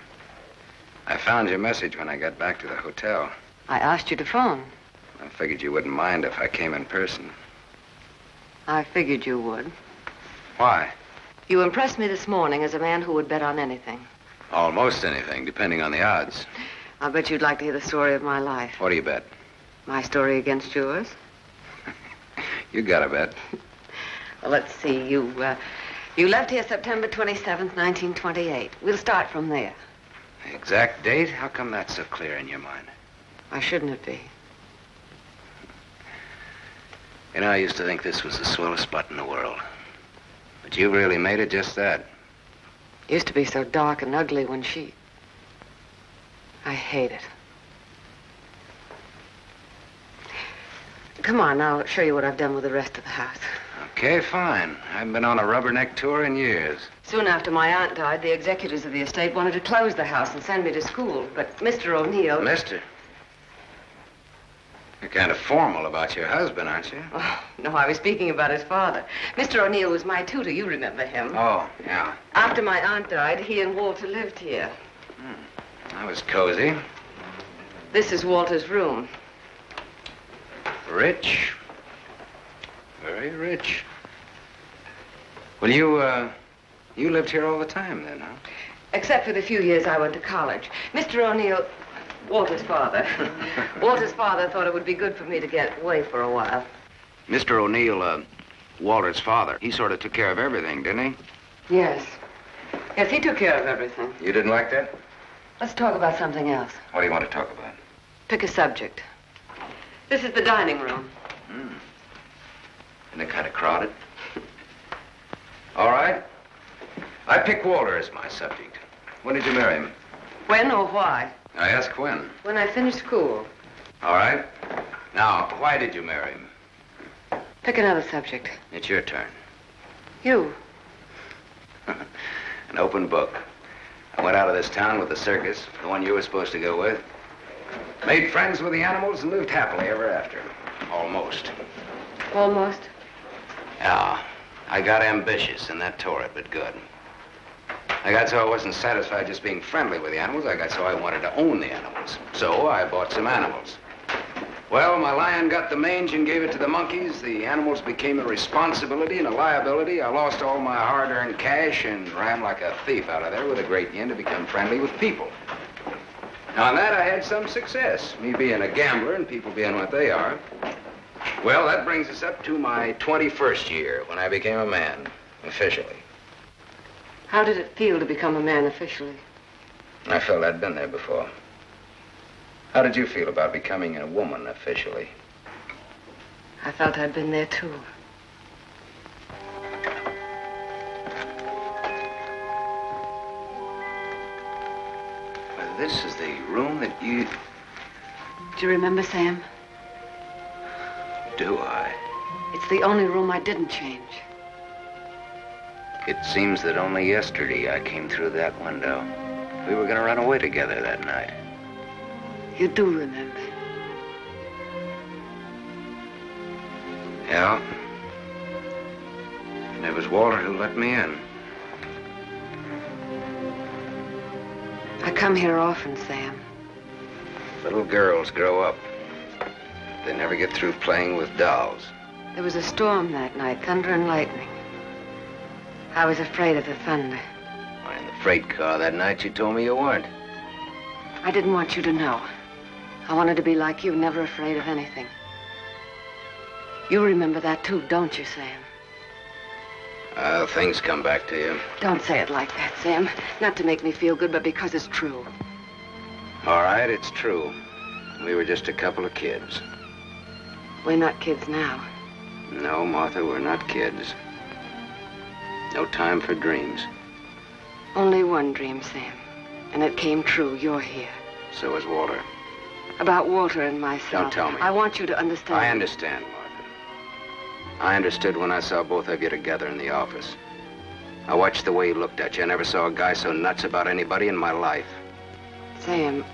I found your message when I got back to the hotel. I asked you to phone. I figured you wouldn't mind if I came in person. I figured you would. Why? You impressed me this morning as a man who would bet on anything. Almost anything, depending on the odds. I'll bet you'd like to hear the story of my life. What do you bet? My story against yours. You got a bet. Well, let's see. You left here September 27th, 1928. We'll start from there. The exact date? How come that's so clear in your mind? Why shouldn't it be? You know, I used to think this was the swellest spot in the world. But you really made it just that. It used to be so dark and ugly when she... I hate it. Come on, I'll show you what I've done with the rest of the house. Okay, fine. I haven't been on a rubberneck tour in years. Soon after my aunt died, the executors of the estate wanted to close the house and send me to school. But Mr. O'Neill... Mister? You're kind of formal about your husband, aren't you? Oh, no, I was speaking about his father. Mr. O'Neill was my tutor. You remember him. Oh, yeah. After my aunt died, he and Walter lived here. That was cozy. This is Walter's room. Rich. Very rich. Well, you lived here all the time then, huh? Except for the few years I went to college. Mr. O'Neill, Walter's father. Walter's father thought it would be good for me to get away for a while. Mr. O'Neill, Walter's father, he sort of took care of everything, didn't he? Yes. Yes, he took care of everything. You didn't like that? Let's talk about something else. What do you want to talk about? Pick a subject. This is the dining room. Isn't it kind of crowded? All right. I pick Walter as my subject. When did you marry him? When or why? I ask when. When I finished school. All right. Now, why did you marry him? Pick another subject. It's your turn. You. An open book. I went out of this town with the circus, the one you were supposed to go with. Made friends with the animals and lived happily ever after. Almost. Almost? Yeah. I got ambitious, and that tore it, but good. I got so I wasn't satisfied just being friendly with the animals. I got so I wanted to own the animals. So I bought some animals. Well, my lion got the mange and gave it to the monkeys. The animals became a responsibility and a liability. I lost all my hard-earned cash and ran like a thief out of there with a great yen to become friendly with people. Now, on that, I had some success, me being a gambler and people being what they are. Well, that brings us up to my 21st year, when I became a man, officially. How did it feel to become a man officially? I felt I'd been there before. How did you feel about becoming a woman officially? I felt I'd been there, too. Well, this is the room that you... Do you remember, Sam? Do I? It's the only room I didn't change. It seems that only yesterday I came through that window. We were gonna run away together that night. You do remember. Yeah. And it was Walter who let me in. I come here often, Sam. Little girls grow up. They never get through playing with dolls. There was a storm that night, thunder and lightning. I was afraid of the thunder. Why, in the freight car that night, you told me you weren't. I didn't want you to know. I wanted to be like you, never afraid of anything. You remember that too, don't you, Sam? Things come back to you. Don't say it like that, Sam. Not to make me feel good, but because it's true. All right, it's true. We were just a couple of kids. We're not kids now. No, Martha, we're not kids. No time for dreams. Only one dream, Sam. And it came true. You're here. So is Walter. About Walter and myself. Don't tell me. I want you to understand. I understand, Martha. I understood when I saw both of you together in the office. I watched the way he looked at you. I never saw a guy so nuts about anybody in my life. Sam,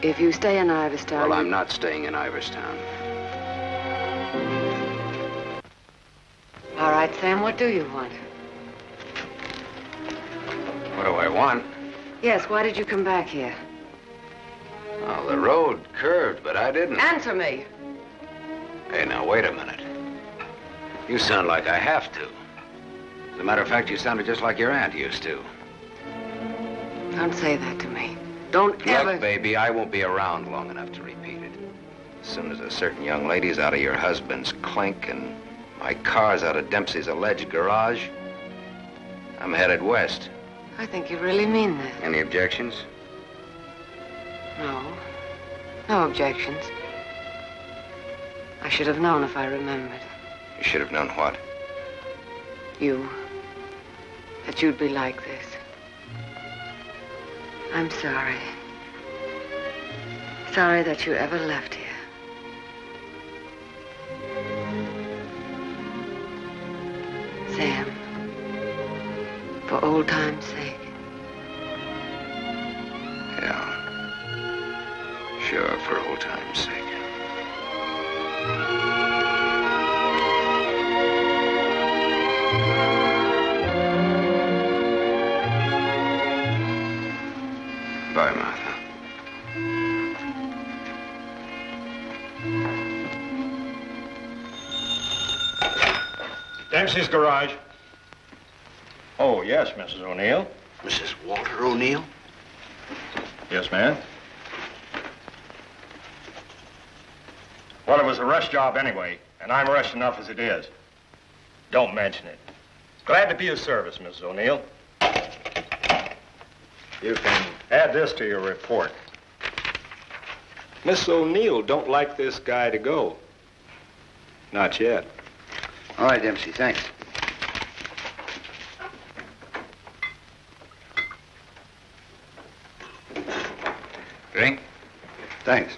if you stay in Iverstown... Well, I'm not staying in Iverstown. All right, Sam, what do you want? What do I want? Yes, why did you come back here? Oh, the road curved, but I didn't. Answer me. Hey, now, wait a minute. You sound like I have to. As a matter of fact, you sounded just like your aunt used to. Don't say that to me. Don't ever... Look, baby, I won't be around long enough to repeat it. As soon as a certain young lady's out of your husband's clink and my car's out of Dempsey's alleged garage, I'm headed west. I think you really mean that. Any objections? No. No objections. I should have known if I remembered. You should have known what? You. That you'd be like this. I'm sorry. Sorry that you ever left here. Sam, for old time's sake. Yeah. Sure, for old time's sake. Bye, Martha. Dempsey's garage. Oh, yes, Mrs. O'Neill. Mrs. Walter O'Neill? Yes, ma'am. Well, it was a rush job anyway, and I'm rushed enough as it is. Don't mention it. Glad to be of service, Mrs. O'Neill. You can add this to your report. Miss O'Neill don't like this guy to go. Not yet. All right, Dempsey, thanks. Drink? Thanks.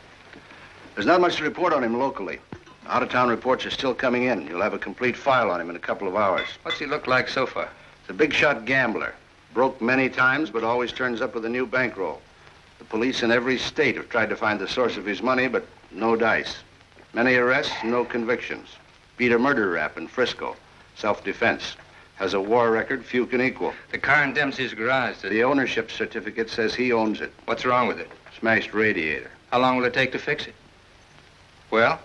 There's not much to report on him locally. Out-of-town reports are still coming in. You'll have a complete file on him in a couple of hours. What's he look like so far? He's a big-shot gambler. Broke many times, but always turns up with a new bankroll. The police in every state have tried to find the source of his money, but no dice. Many arrests, no convictions. Beat a murder rap in Frisco. Self-defense. Has a war record few can equal. The car in Dempsey's garage. The ownership certificate says he owns it. What's wrong with it? Smashed radiator. How long will it take to fix it? Well?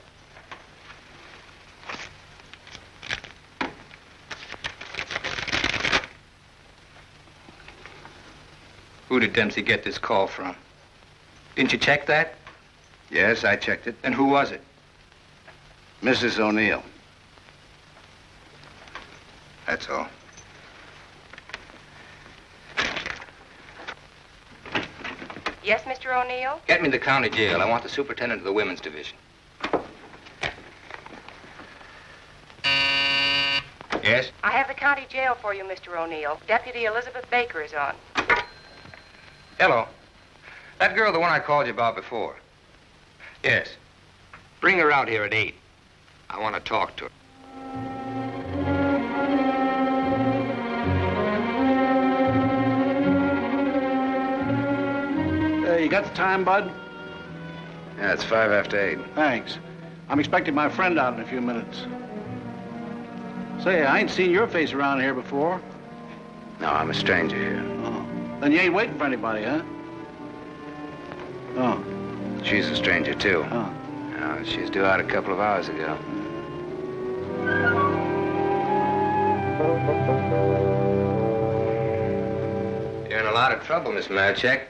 Who did Dempsey get this call from? Didn't you check that? Yes, I checked it. And who was it? Mrs. O'Neill. That's all. Yes, Mr. O'Neill? Get me to the county jail. I want the superintendent of the women's division. Yes? I have the county jail for you, Mr. O'Neill. Deputy Elizabeth Baker is on. Hello. That girl, the one I called you about before. Yes. Bring her out here at 8. I want to talk to her. You got the time, Bud? Yeah, it's 5 after 8. Thanks. I'm expecting my friend out in a few minutes. Say, I ain't seen your face around here before. No, I'm a stranger here. Oh. Then you ain't waiting for anybody, huh? Oh. She's a stranger, too. Oh. She's due out a couple of hours ago. You're in a lot of trouble, Miss Marchek.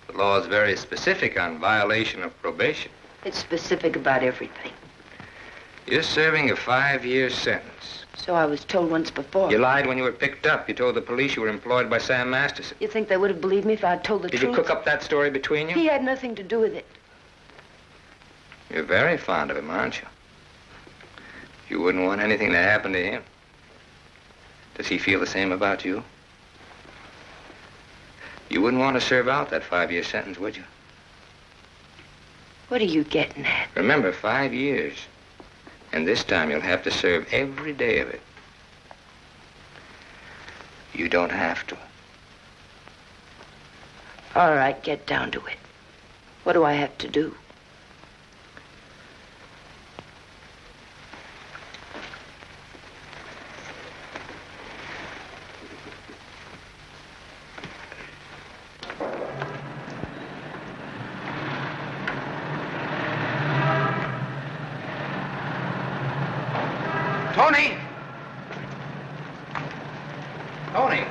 The law is very specific on violation of probation. It's specific about everything. You're serving a 5-year sentence. So I was told once before. You lied when you were picked up. You told the police you were employed by Sam Masterson. You think they would have believed me if I'd told the truth? Did you cook up that story between you? He had nothing to do with it. You're very fond of him, aren't you? You wouldn't want anything to happen to him. Does he feel the same about you? You wouldn't want to serve out that 5-year sentence, would you? What are you getting at? Remember, 5 years. And this time you'll have to serve every day of it. You don't have to. All right, get down to it. What do I have to do? Tony! Tony!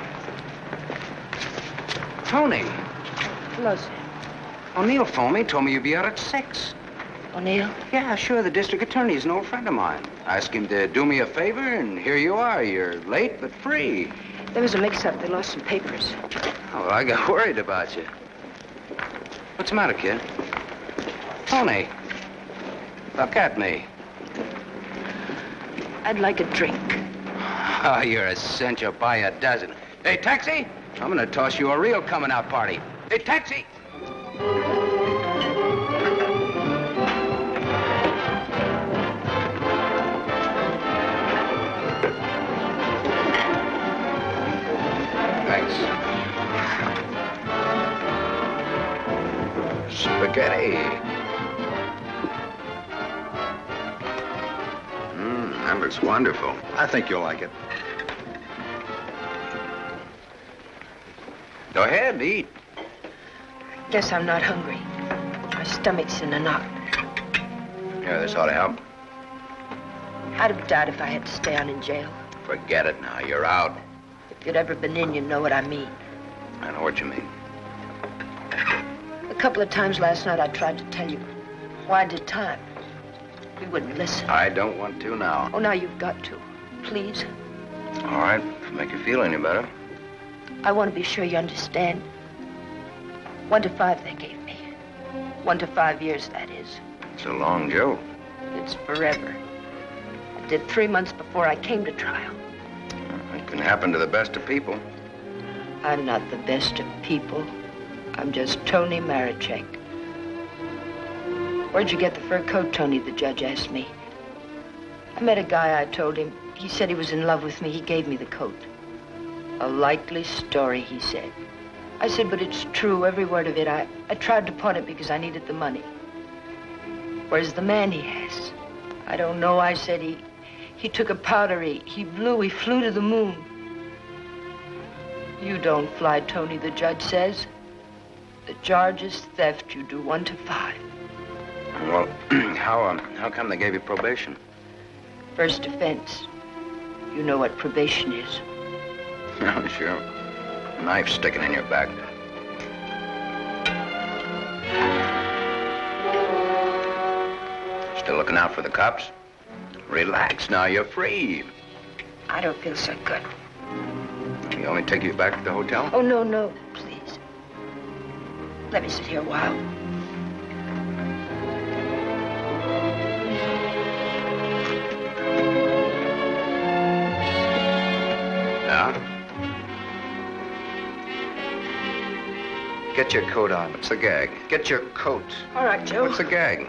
Tony! Hello, sir. O'Neill phoned me, told me you'd be out at 6. O'Neill? Yeah, sure, the district attorney is an old friend of mine. I asked him to do me a favor, and here you are. You're late, but free. There was a mix-up. They lost some papers. Oh, well, I got worried about you. What's the matter, kid? Tony! Look at me. I'd like a drink. Oh, you're a cinch by a dozen. Hey, taxi! I'm gonna toss you a real coming-out party. Hey, taxi! Thanks. Spaghetti. That looks wonderful. I think you'll like it. Go ahead, eat. Guess I'm not hungry. My stomach's in a knot. Yeah, this ought to help. I'd have died if I had to stay on in jail. Forget it now. You're out. If you'd ever been in, you'd know what I mean. I know what you mean. A couple of times last night I tried to tell you. Why did time? You wouldn't listen. I don't want to now. Oh, now you've got to. Please. All right, if it make you feel any better. I want to be sure you understand. 1 to 5 they gave me. 1 to 5 years, that is. It's a long joke. It's forever. I did 3 months before I came to trial. It can happen to the best of people. I'm not the best of people. I'm just Tony Marchek. Where'd you get the fur coat, Tony? The judge asked me. I met a guy, I told him. He said he was in love with me. He gave me the coat. A likely story, he said. I said, but it's true, every word of it. I tried to pawn it because I needed the money. Where's the man he has? I don't know, I said. He took a powder, he flew to the moon. You don't fly, Tony, the judge says. The charge is theft. You do 1 to 5. Well, how come they gave you probation? First offense. You know what probation is. Oh, sure. A knife sticking in your back. Still looking out for the cops? Relax now, you're free. I don't feel so good. You want me to take you back to the hotel? Oh, no, please. Let me sit here a while. Get your coat on. What's the gag? Get your coat. All right, Joe. What's the gag?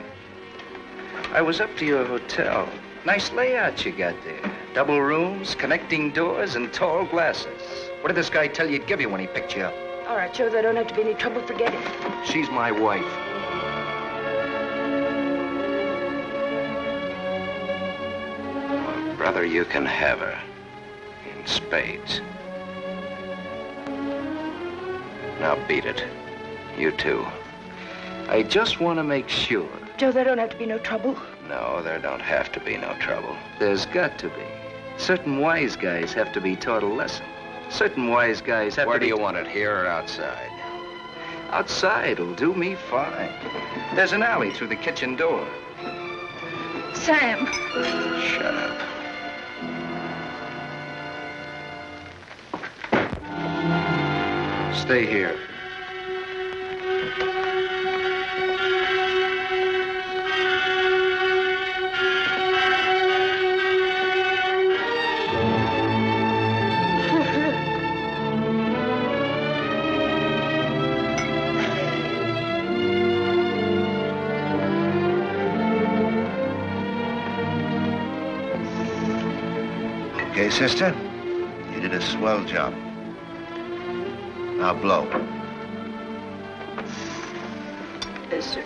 I was up to your hotel. Nice layout you got there. Double rooms, connecting doors, and tall glasses. What did this guy tell you he'd give you when he picked you up? All right, Joe, there don't have to be any trouble. Forget it. She's my wife. Well, brother, you can have her. In spades. Now beat it. You too. I just want to make sure. Joe, there don't have to be no trouble. No, there don't have to be no trouble. There's got to be. Certain wise guys have to be taught a lesson. Certain wise guys have to be... Where do you want it, here or outside? Outside'll do me fine. There's an alley through the kitchen door. Sam. Shut up. Stay here. Okay, sister? You did a swell job. Now blow. Yes, sir.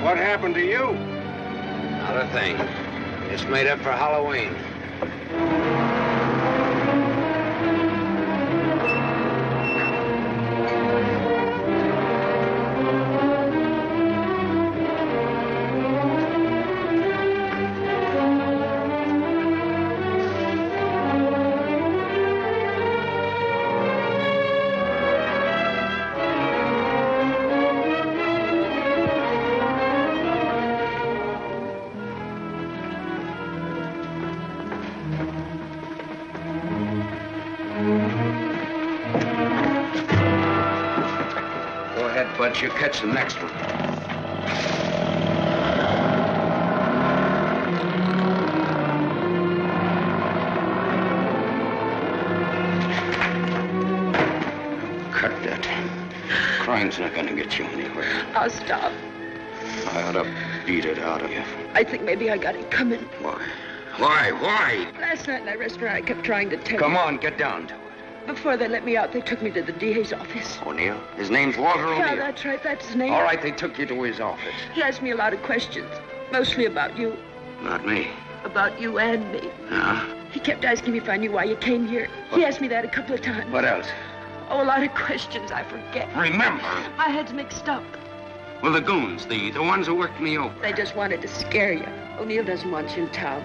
What happened to you? Not a thing. Just made up for Halloween. But you catch the next one. Cut that. Crime's not gonna get you anywhere. I'll stop. I ought to beat it out of you. I think maybe I got it coming. Why? Why? Last night in that restaurant, I kept trying to tell Come you. on, get down to it. Before they let me out, they took me to the DA's office. O'Neill? His name's Walter O'Neill. Yeah, that's right. That's his name. All right, they took you to his office. He asked me a lot of questions, mostly about you. Not me. About you and me. Huh? He kept asking me if I knew why you came here. He asked me that a couple of times. What else? Oh, a lot of questions I forget. Remember. My head's mixed up. Well, the goons, the ones who worked me over. They just wanted to scare you. O'Neill doesn't want you in town.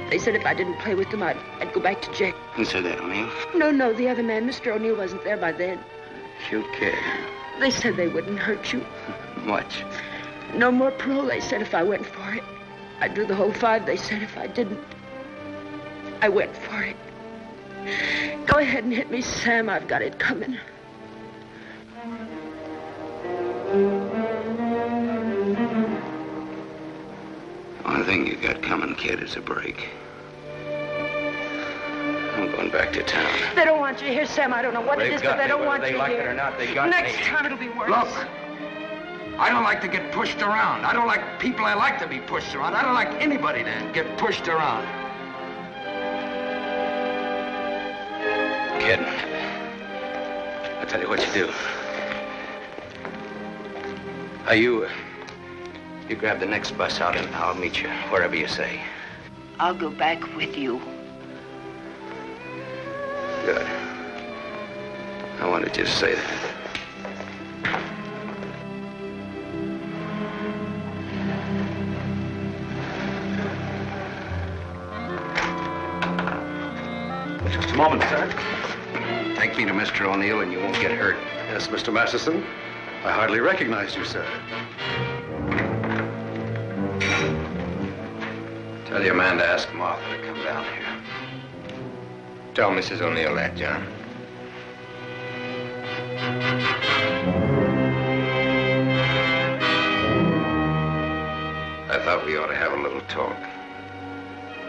They said if I didn't play with them, I'd go back to jail. Who said that, O'Neill? No, the other man. Mr. O'Neill wasn't there by then. Cute kid. They said they wouldn't hurt you. Much. No more parole, they said, if I went for it. I'd do the whole 5 they said if I didn't. I went for it. Go ahead and hit me, Sam. I've got it coming. One thing you got coming, kid, is a break. I'm going back to town. They don't want you here, Sam. I don't know what it is, but they don't want you here. Whether they like it or not, they got Next me. time it'll be worse. Look, I don't like to get pushed around. I don't like people I like to be pushed around. I don't like anybody to get pushed around. Kid, I'll tell you what you do. You grab the next bus out and I'll meet you wherever you say. I'll go back with you. Good. I wanted you to say that. Just a moment, sir. Take me to Mr. O'Neill and you won't get hurt. Yes, Mr. Masterson. I hardly recognized you, sir. Tell your man to ask Martha to come down here. Tell Mrs. O'Neill that, John. I thought we ought to have a little talk.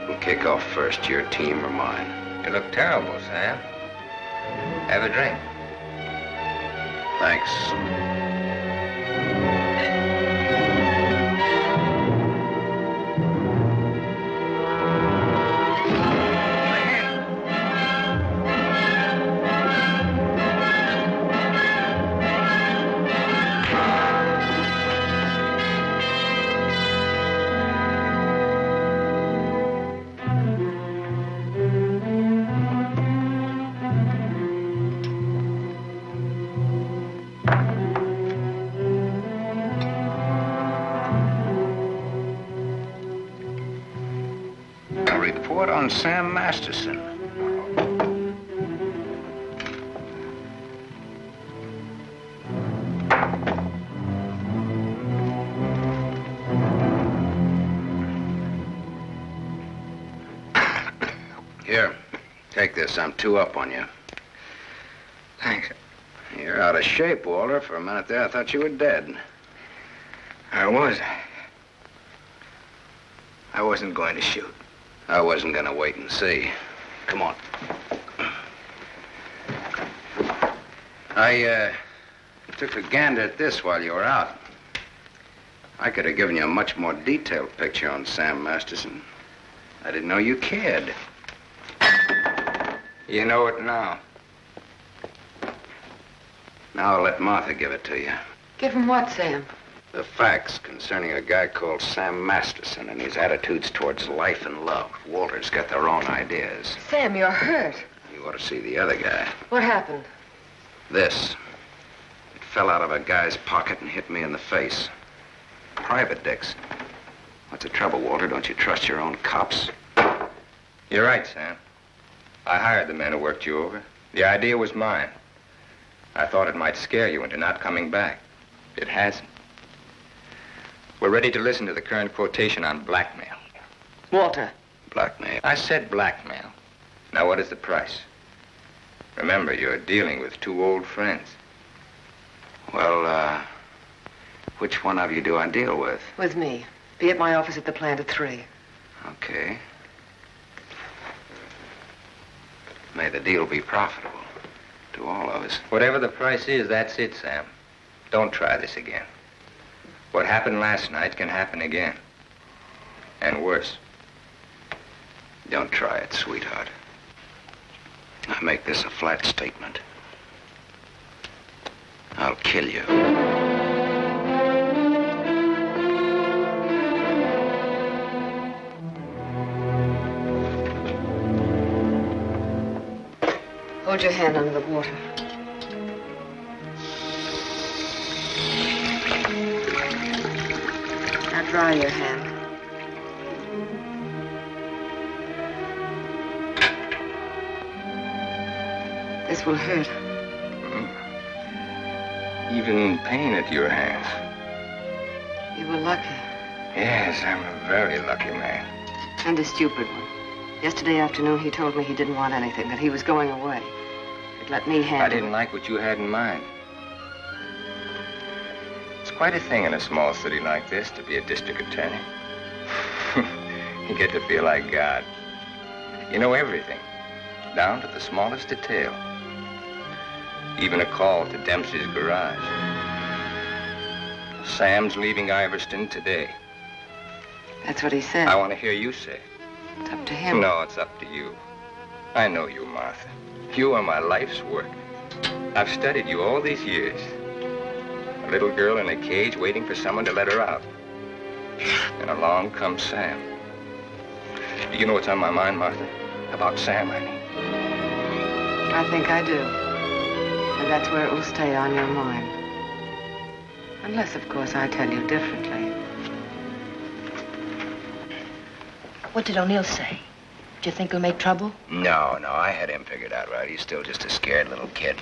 We'll kick off first, your team or mine. You look terrible, Sam. Have a drink. Thanks. Report on Sam Masterson. Here, take this. I'm 2 up on you. Thanks. You're out of shape, Walter. For a minute there, I thought you were dead. I was. I wasn't going to shoot. I wasn't going to wait and see. Come on. I took a gander at this while you were out. I could have given you a much more detailed picture on Sam Masterson. I didn't know you cared. You know it now. Now I'll let Martha give it to you. Give him what, Sam? The facts concerning a guy called Sam Masterson and his attitudes towards life and love. Walter's got their own ideas. Sam, you're hurt. You ought to see the other guy. What happened? This. It fell out of a guy's pocket and hit me in the face. Private Dix. What's the trouble, Walter? Don't you trust your own cops? You're right, Sam. I hired the men who worked you over. The idea was mine. I thought it might scare you into not coming back. It hasn't. We're ready to listen to the current quotation on blackmail. Walter. Blackmail? I said blackmail. Now, what is the price? Remember, you're dealing with 2 old friends. Well, which one of you do I deal with? With me. Be at my office at the plant at 3. Okay. May the deal be profitable to all of us. Whatever the price is, that's it, Sam. Don't try this again. What happened last night can happen again. And worse. Don't try it, sweetheart. I make this a flat statement. I'll kill you. Hold your hand under the water. Now dry your hand. This will hurt. Even pain at your hands. You were lucky. Yes, I'm a very lucky man. And a stupid one. Yesterday afternoon, he told me he didn't want anything, that he was going away. He'd let me handle it. I didn't like what you had in mind. It's quite a thing in a small city like this to be a district attorney. You get to feel like God. You know everything, down to the smallest detail. Even a call to Dempsey's garage. Sam's leaving Iverston today. That's what he said. I want to hear you say it. It's up to him. No, it's up to you. I know you, Martha. You are my life's work. I've studied you all these years. A little girl in a cage waiting for someone to let her out. And along comes Sam. Do you know what's on my mind, Martha? About Sam, I mean. I think I do. And that's where it will stay on your mind. Unless, of course, I tell you differently. What did O'Neill say? Do you think he'll make trouble? No, I had him figured out right. He's still just a scared little kid.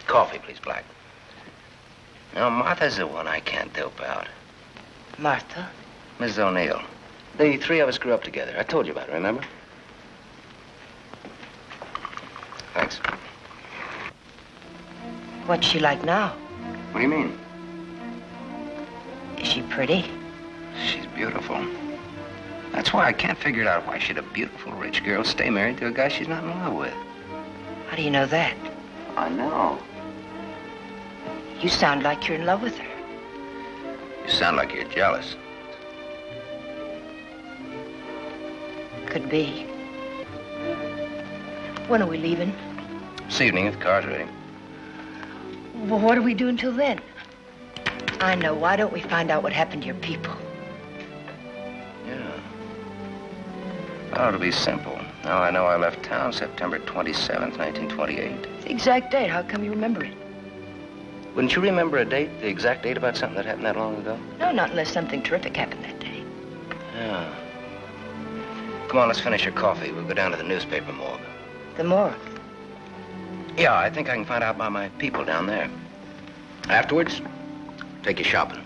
Coffee, please, Black. No, Martha's the one I can't dope out. Martha? Mrs. O'Neill. The three of us grew up together. I told you about it, remember? Thanks. What's she like now? What do you mean? Is she pretty? She's beautiful. That's why I can't figure it out. Why should a beautiful rich girl stay married to a guy she's not in love with? How do you know that? I know. You sound like you're in love with her. You sound like you're jealous. Could be. When are we leaving? This evening, if the car's ready. Well, what do we do until then? I know. Why don't we find out what happened to your people? Yeah. Oh, it'll be simple. Now I know I left town September 27th, 1928. The exact date. How come you remember it? Wouldn't you remember a date, the exact date about something that happened that long ago? No, not unless something terrific happened that day. Yeah. Come on, let's finish your coffee. We'll go down to the newspaper morgue. The morgue? Yeah, I think I can find out about my people down there. Afterwards, take you shopping.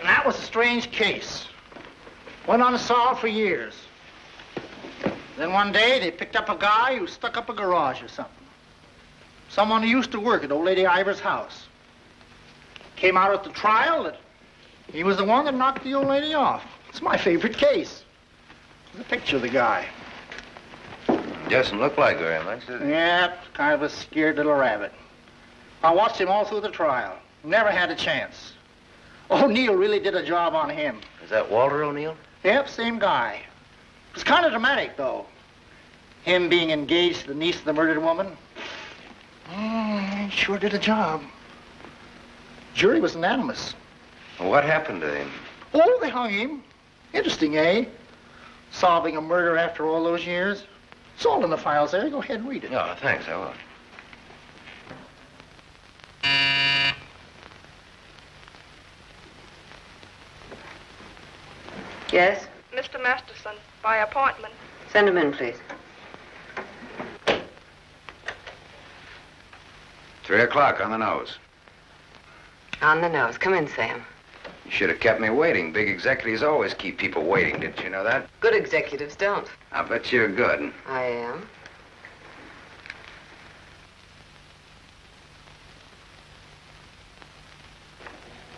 That was a strange case. Went unsolved for years. Then one day, they picked up a guy who stuck up a garage or something. Someone who used to work at old lady Ivor's house. Came out at the trial that he was the one that knocked the old lady off. It's my favorite case. There's a picture of the guy. Doesn't look like very much, does it? Yeah, kind of a scared little rabbit. I watched him all through the trial. Never had a chance. O'Neill really did a job on him. Is that Walter O'Neill? Yep, same guy. It was kind of dramatic, though. Him being engaged to the niece of the murdered woman. He sure did a job. Jury was unanimous. What happened to him? Oh, they hung him. Interesting, eh? Solving a murder after all those years. It's all in the files there. Go ahead and read it. Oh, thanks, I will. Yes? Mr. Masterson, by appointment. Send him in, please. 3 o'clock on the nose. On the nose. Come in, Sam. You should have kept me waiting. Big executives always keep people waiting. Didn't you know that? Good executives don't. I bet you're good. I am.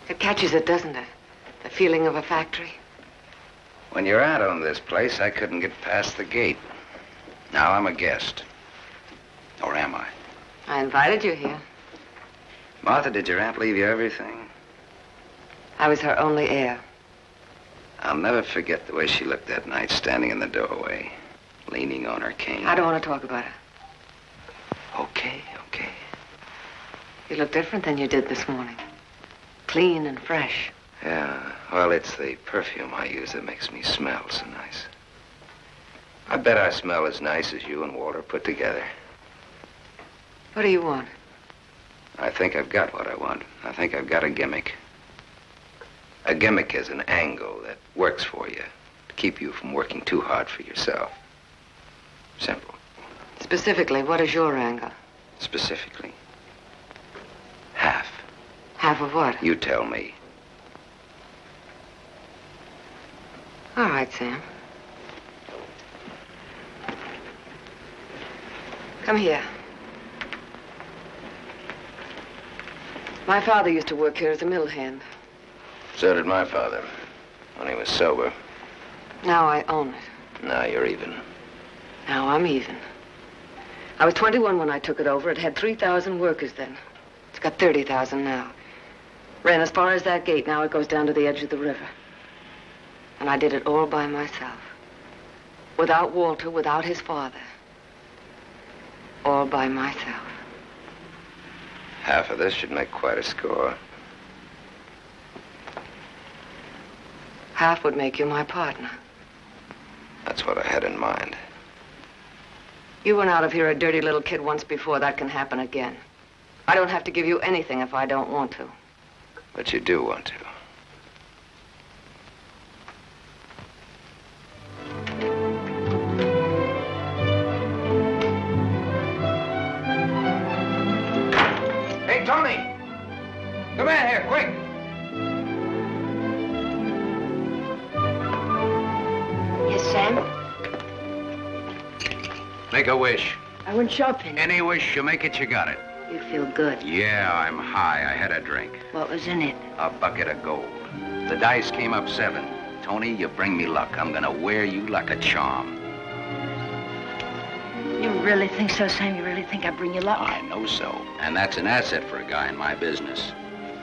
It catches it, doesn't it? The feeling of a factory. When your aunt owned this place, I couldn't get past the gate. Now I'm a guest. Or am I? I invited you here. Martha, did your aunt leave you everything? I was her only heir. I'll never forget the way she looked that night, standing in the doorway, leaning on her cane. I don't want to talk about it. Okay. You look different than you did this morning. Clean and fresh. Yeah, well, it's the perfume I use that makes me smell so nice. I bet I smell as nice as you and Walter put together. What do you want? I think I've got what I want. I think I've got a gimmick. A gimmick is an angle that works for you to keep you from working too hard for yourself. Simple. Specifically, what is your angle? Specifically. Half of what? You tell me. All right, Sam. Come here. My father used to work here as a mill hand. So did my father, when he was sober. Now I own it. Now you're even. Now I'm even. I was 21 when I took it over. It had 3,000 workers then. It's got 30,000 now. Ran as far as that gate. Now it goes down to the edge of the river. And I did it all by myself. Without Walter, without his father. All by myself. Half of this should make quite a score. Half would make you my partner. That's what I had in mind. You went out of here a dirty little kid once before. That can happen again. I don't have to give you anything if I don't want to. But you do want to. Hey, Tony! Come in here, quick! Yes, Sam? Make a wish. I went shopping. Any wish, you make it, you got it. You feel good. Yeah, I'm high. I had a drink. What was in it? A bucket of gold. The dice came up 7. Tony, you bring me luck. I'm gonna wear you like a charm. You really think so, Sam? You really think I bring you luck? I know so. And that's an asset for a guy in my business.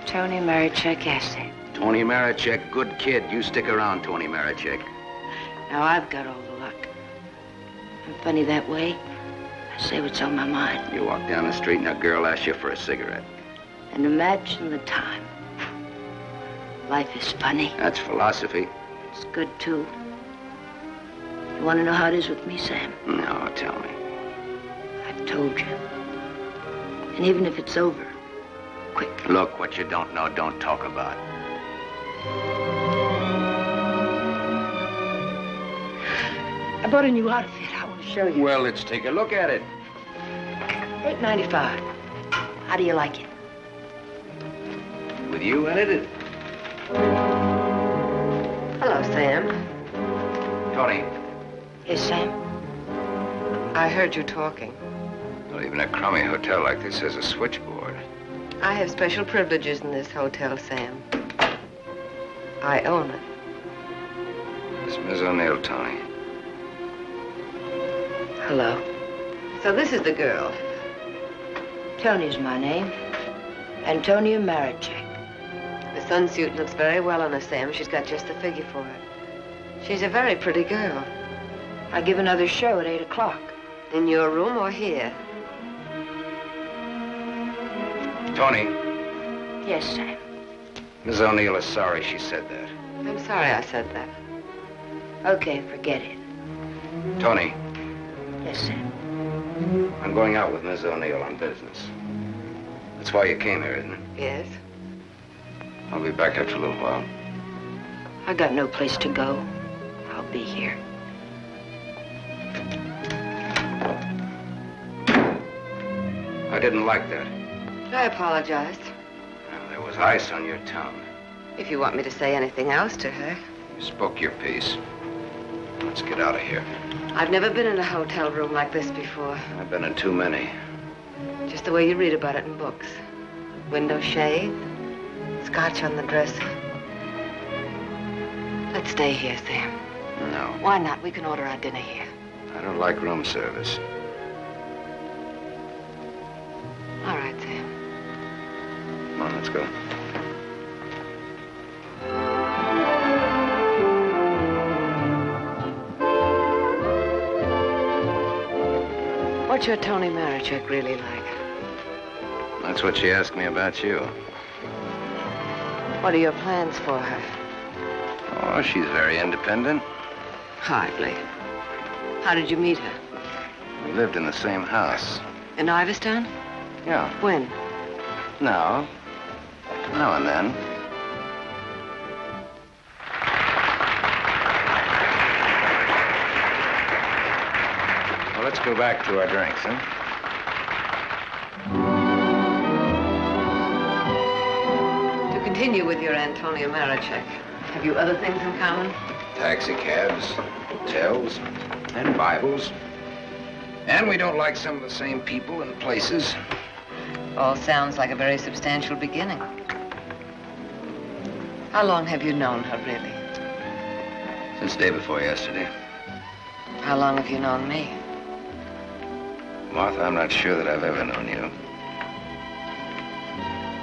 Tony Marichek asset. Tony Marichek, good kid. You stick around, Tony Marichek. Now I've got all the luck. I'm funny that way. I say what's on my mind. You walk down the street and a girl asks you for a cigarette. And imagine the time. Life is funny. That's philosophy. It's good, too. You want to know how it is with me, Sam? No, tell me. I've told you. And even if it's over, quick. Look, what you don't know, don't talk about. I bought a new outfit. I want to show you. Well, let's take a look at it. $8.95. How do you like it? With you in it? Hello, Sam. Tony. Yes, Sam? I heard you talking. Well, even a crummy hotel like this has a switchboard. I have special privileges in this hotel, Sam. I own it. It's Miss O'Neill, Tony. Hello. So this is the girl. Tony's my name. Antonia Marichek. The sunsuit looks very well on her, Sam. She's got just the figure for it. She's a very pretty girl. I give another show at 8 o'clock. In your room or here? Tony. Yes, Sam. Miss O'Neill is sorry she said that. I'm sorry I said that. Okay, forget it. Tony. Yes, Sam. I'm going out with Miss O'Neill on business. That's why you came here, isn't it? Yes. I'll be back after a little while. I got no place to go. I'll be here. I didn't like that. I apologize. Well, there was ice on your tongue. If you want me to say anything else to her. You spoke your piece. Let's get out of here. I've never been in a hotel room like this before. I've been in too many. Just the way you read about it in books. Window shade, scotch on the dresser. Let's stay here, Sam. No. Why not? We can order our dinner here. I don't like room service. All right, Sam. Come on, let's go. What's your Tony Marichek really like? That's what she asked me about you. What are your plans for her? Oh, she's very independent. Hardly. How did you meet her? We lived in the same house. In Iverstown? Yeah. When? Now and then. Well, let's go back to our drinks, huh? continue with your Antonia Marichek. Have you other things in common? Taxi cabs, hotels, and Bibles. And we don't like some of the same people and places. All sounds like a very substantial beginning. How long have you known her, really? Since day before yesterday. How long have you known me? Martha, I'm not sure that I've ever known you.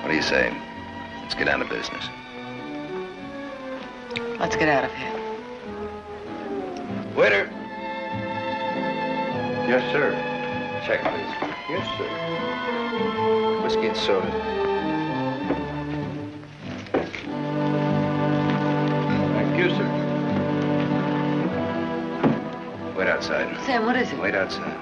What do you say? Let's get down to business. Let's get out of here. Waiter. Yes, sir. Check, please. Yes, sir. Whiskey and soda. Thank you, sir. Wait outside. Sam, what is it? Wait outside.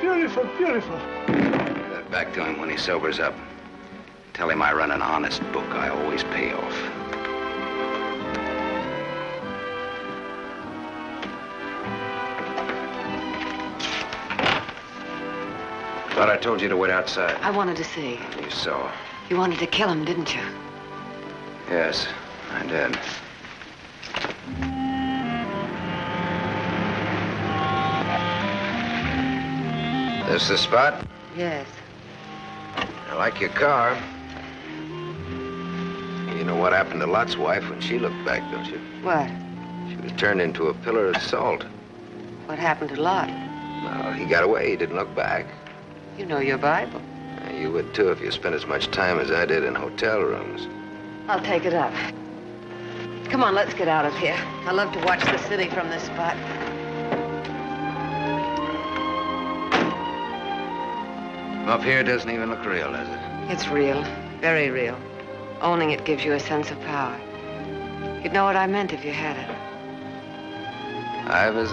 Beautiful, beautiful. Give that back to him when he sobers up. Tell him I run an honest book. I always pay off. Thought I told you to wait outside. I wanted to see. You saw. You wanted to kill him, didn't you? Yes, I did. This the spot? Yes. I like your car. You know what happened to Lot's wife when she looked back, don't you? What? She was turned into a pillar of salt. What happened to Lot? Well, he got away. He didn't look back. You know your Bible. You would, too, if you spent as much time as I did in hotel rooms. I'll take it up. Come on, let's get out of here. I love to watch the city from this spot. Up here doesn't even look real, does it? It's real. Very real. Owning it gives you a sense of power. You'd know what I meant if you had it. Ivers.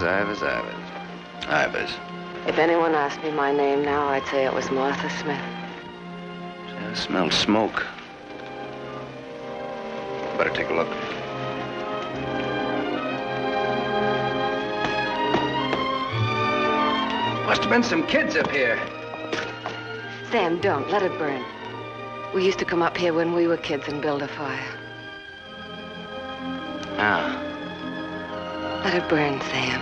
If anyone asked me my name now, I'd say it was Martha Smith. I smell smoke. Better take a look. Must have been some kids up here. Sam, don't. Let it burn. We used to come up here when we were kids and build a fire. Ah. Let it burn, Sam.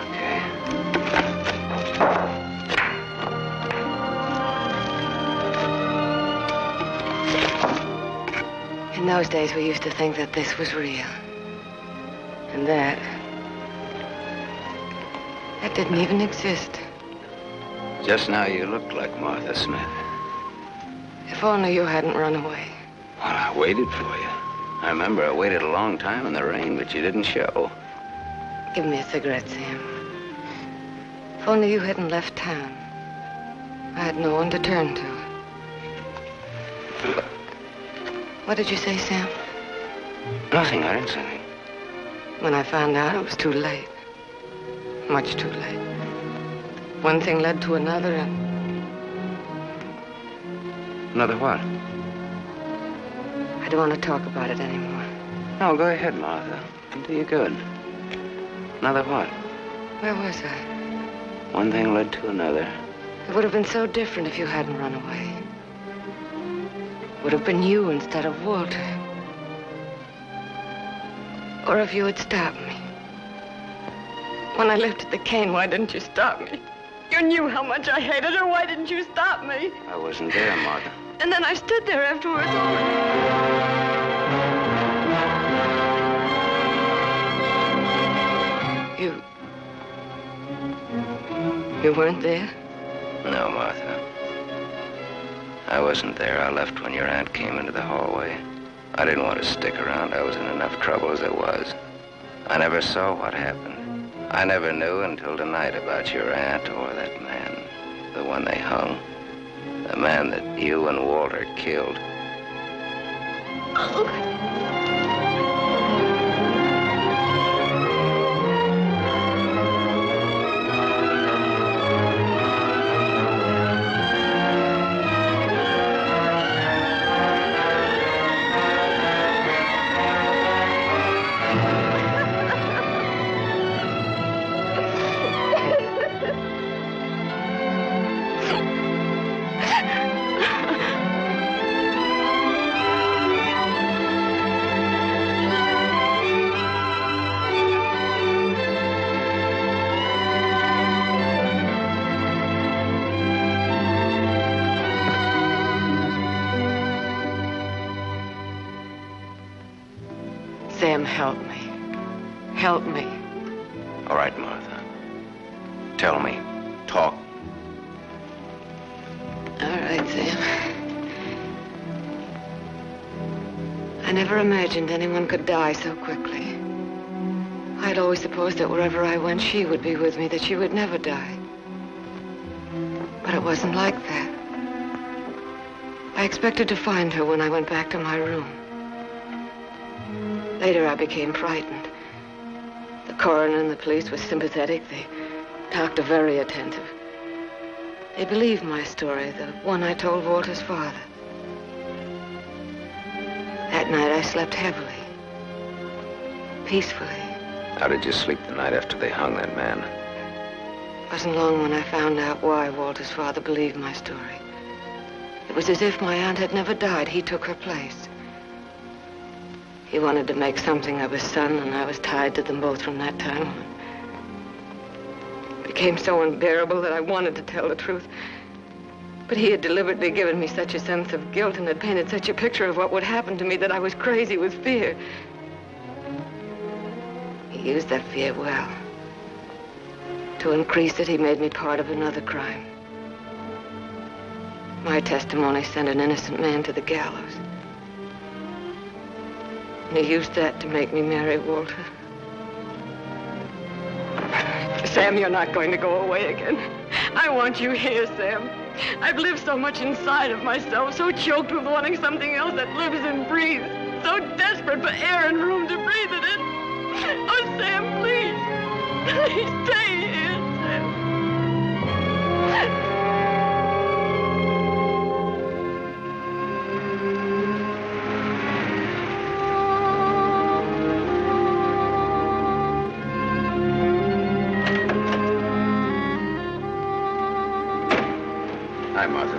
Okay. In those days, we used to think that this was real. And that didn't even exist. Just now you looked like Martha Smith. If only you hadn't run away. Well, I waited for you. I remember I waited a long time in the rain, but you didn't show. Give me a cigarette, Sam. If only you hadn't left town. I had no one to turn to. What did you say, Sam? Nothing. I didn't say anything. When I found out, it was too late. Much too late. One thing led to another, and... Another what? I don't want to talk about it anymore. No, go ahead, Martha. It'll do you good. Another what? Where was I? One thing led to another. It would have been so different if you hadn't run away. It would have been you instead of Walter. Or if you had stopped me. When I lifted the cane, why didn't you stop me? You knew how much I hated her. Why didn't you stop me? I wasn't there, Martha. And then I stood there afterwards. You weren't there? No, Martha. I wasn't there. I left when your aunt came into the hallway. I didn't want to stick around. I was in enough trouble as it was. I never saw what happened. I never knew until tonight about your aunt or that man, the one they hung. The man that you and Walter killed. Sam, help me. Help me. All right, Martha. Tell me. Talk. All right, Sam. I never imagined anyone could die so quickly. I'd always supposed that wherever I went, she would be with me, that she would never die. But it wasn't like that. I expected to find her when I went back to my room. Later, I became frightened. The coroner and the police were sympathetic. They talked very attentive. They believed my story, the one I told Walter's father. That night, I slept heavily, peacefully. How did you sleep the night after they hung that man? It wasn't long when I found out why Walter's father believed my story. It was as if my aunt had never died. He took her place. He wanted to make something of his son, and I was tied to them both from that time on. It became so unbearable that I wanted to tell the truth. But he had deliberately given me such a sense of guilt and had painted such a picture of what would happen to me that I was crazy with fear. He used that fear well. To increase it, he made me part of another crime. My testimony sent an innocent man to the gallows. And he used that to make me marry Walter. Sam, you're not going to go away again. I want you here, Sam. I've lived so much inside of myself, so choked with wanting something else that lives and breathes, so desperate for air and room to breathe it in. Oh, Sam, please. Please stay here, Sam. Hi, Martha.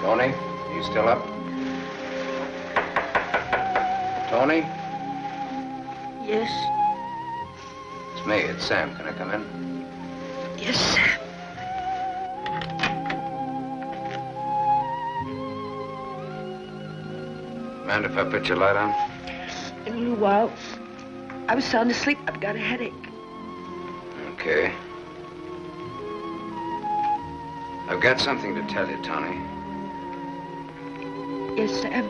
Tony, are you still up? Tony? Yes? It's me, it's Sam. Can I come in? Yes, Sam. Mind if I put your light on? In a little while. I was sound asleep. I've got a headache. Okay. I've got something to tell you, Tony. Yes, Sam.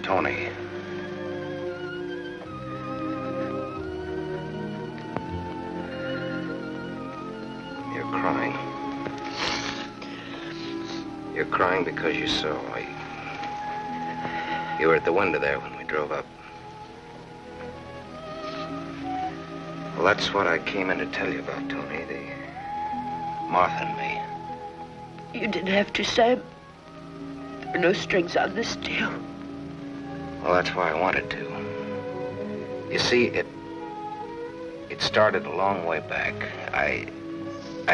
Tony. You're crying. You're crying because you saw. You were at the window there when we drove up. Well, that's what I came in to tell you about, Tony. The Martha and me. You didn't have to, Sam. There were no strings on this deal. Well, that's why I wanted to. You see, it started a long way back. I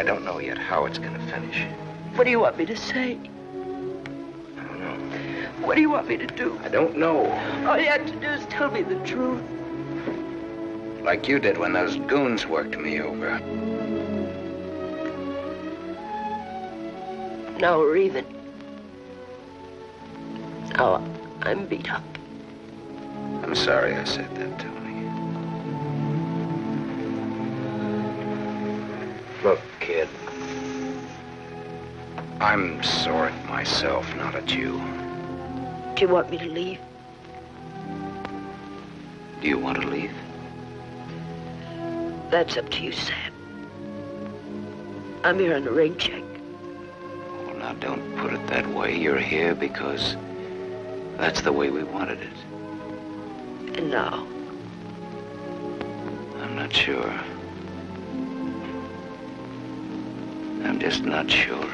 don't know yet how it's going to finish. What do you want me to say? I don't know. What do you want me to do? I don't know. All you have to do is tell me the truth. Like you did when those goons worked me over. Now we're even. Now I'm beat up. I'm sorry I said that, Tony. Look, kid. I'm sore at myself, not at you. Do you want me to leave? Do you want to leave? That's up to you, Sam. I'm here on a rain check. Well, now, don't put it that way. You're here because That's the way we wanted it. And now? I'm not sure. I'm just not sure.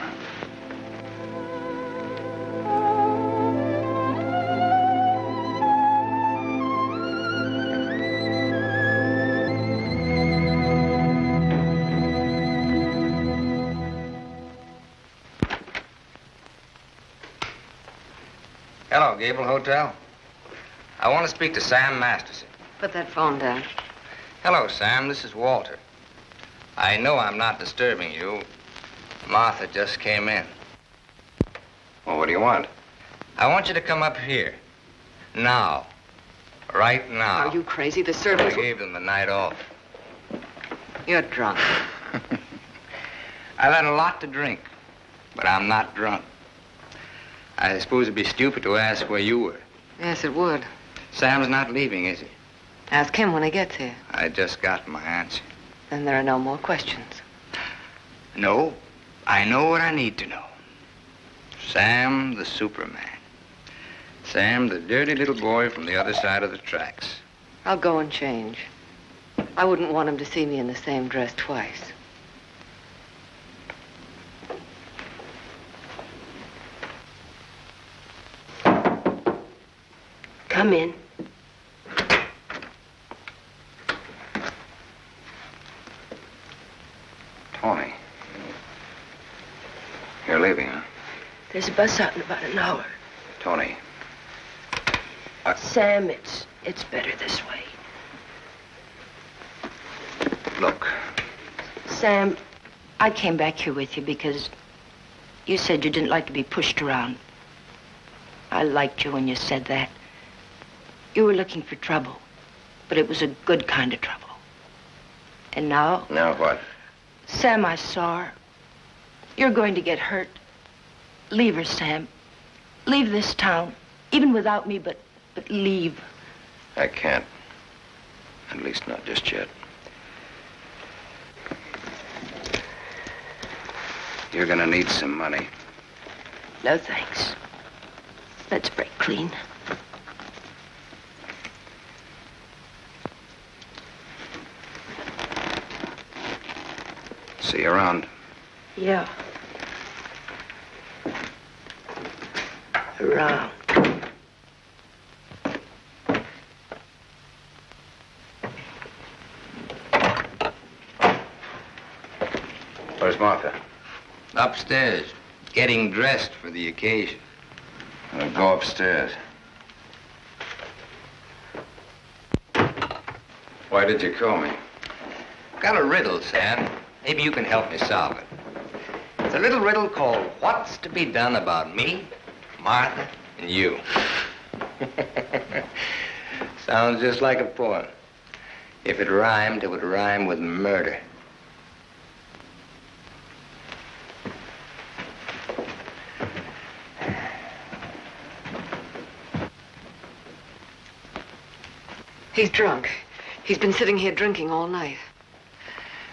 Hello, Gable Hotel. I want to speak to Sam Masterson. Put that phone down. Hello, Sam. This is Walter. I know I'm not disturbing you. Martha just came in. Well, what do you want? I want you to come up here. Now. Right now. Are you crazy? The I servants... gave them the night off. You're drunk. I've had a lot to drink, but I'm not drunk. I suppose it'd be stupid to ask where you were. Yes, it would. Sam's not leaving, is he? Ask him when he gets here. I just got my answer. Then there are no more questions. No, I know what I need to know. Sam the Superman. Sam the dirty little boy from the other side of the tracks. I'll go and change. I wouldn't want him to see me in the same dress twice. Come in. Tony. You're leaving, huh? There's a bus out in about an hour. Tony. Sam, it's better this way. Look. Sam, I came back here with you because you said you didn't like to be pushed around. I liked you when you said that. You were looking for trouble, but it was a good kind of trouble. And now... Now what? Sam, I saw her. You're going to get hurt. Leave her, Sam. Leave this town, even without me, but leave. I can't. At least not just yet. You're gonna need some money. No, thanks. Let's break clean. See you around. Yeah. Around. Where's Martha? Upstairs, getting dressed for the occasion. I'll go upstairs. Why did you call me? Got a riddle, Sam. Maybe you can help me solve it. It's a little riddle called What's to be Done About Me, Martha, and You. Sounds just like a poem. If it rhymed, it would rhyme with murder. He's drunk. He's been sitting here drinking all night.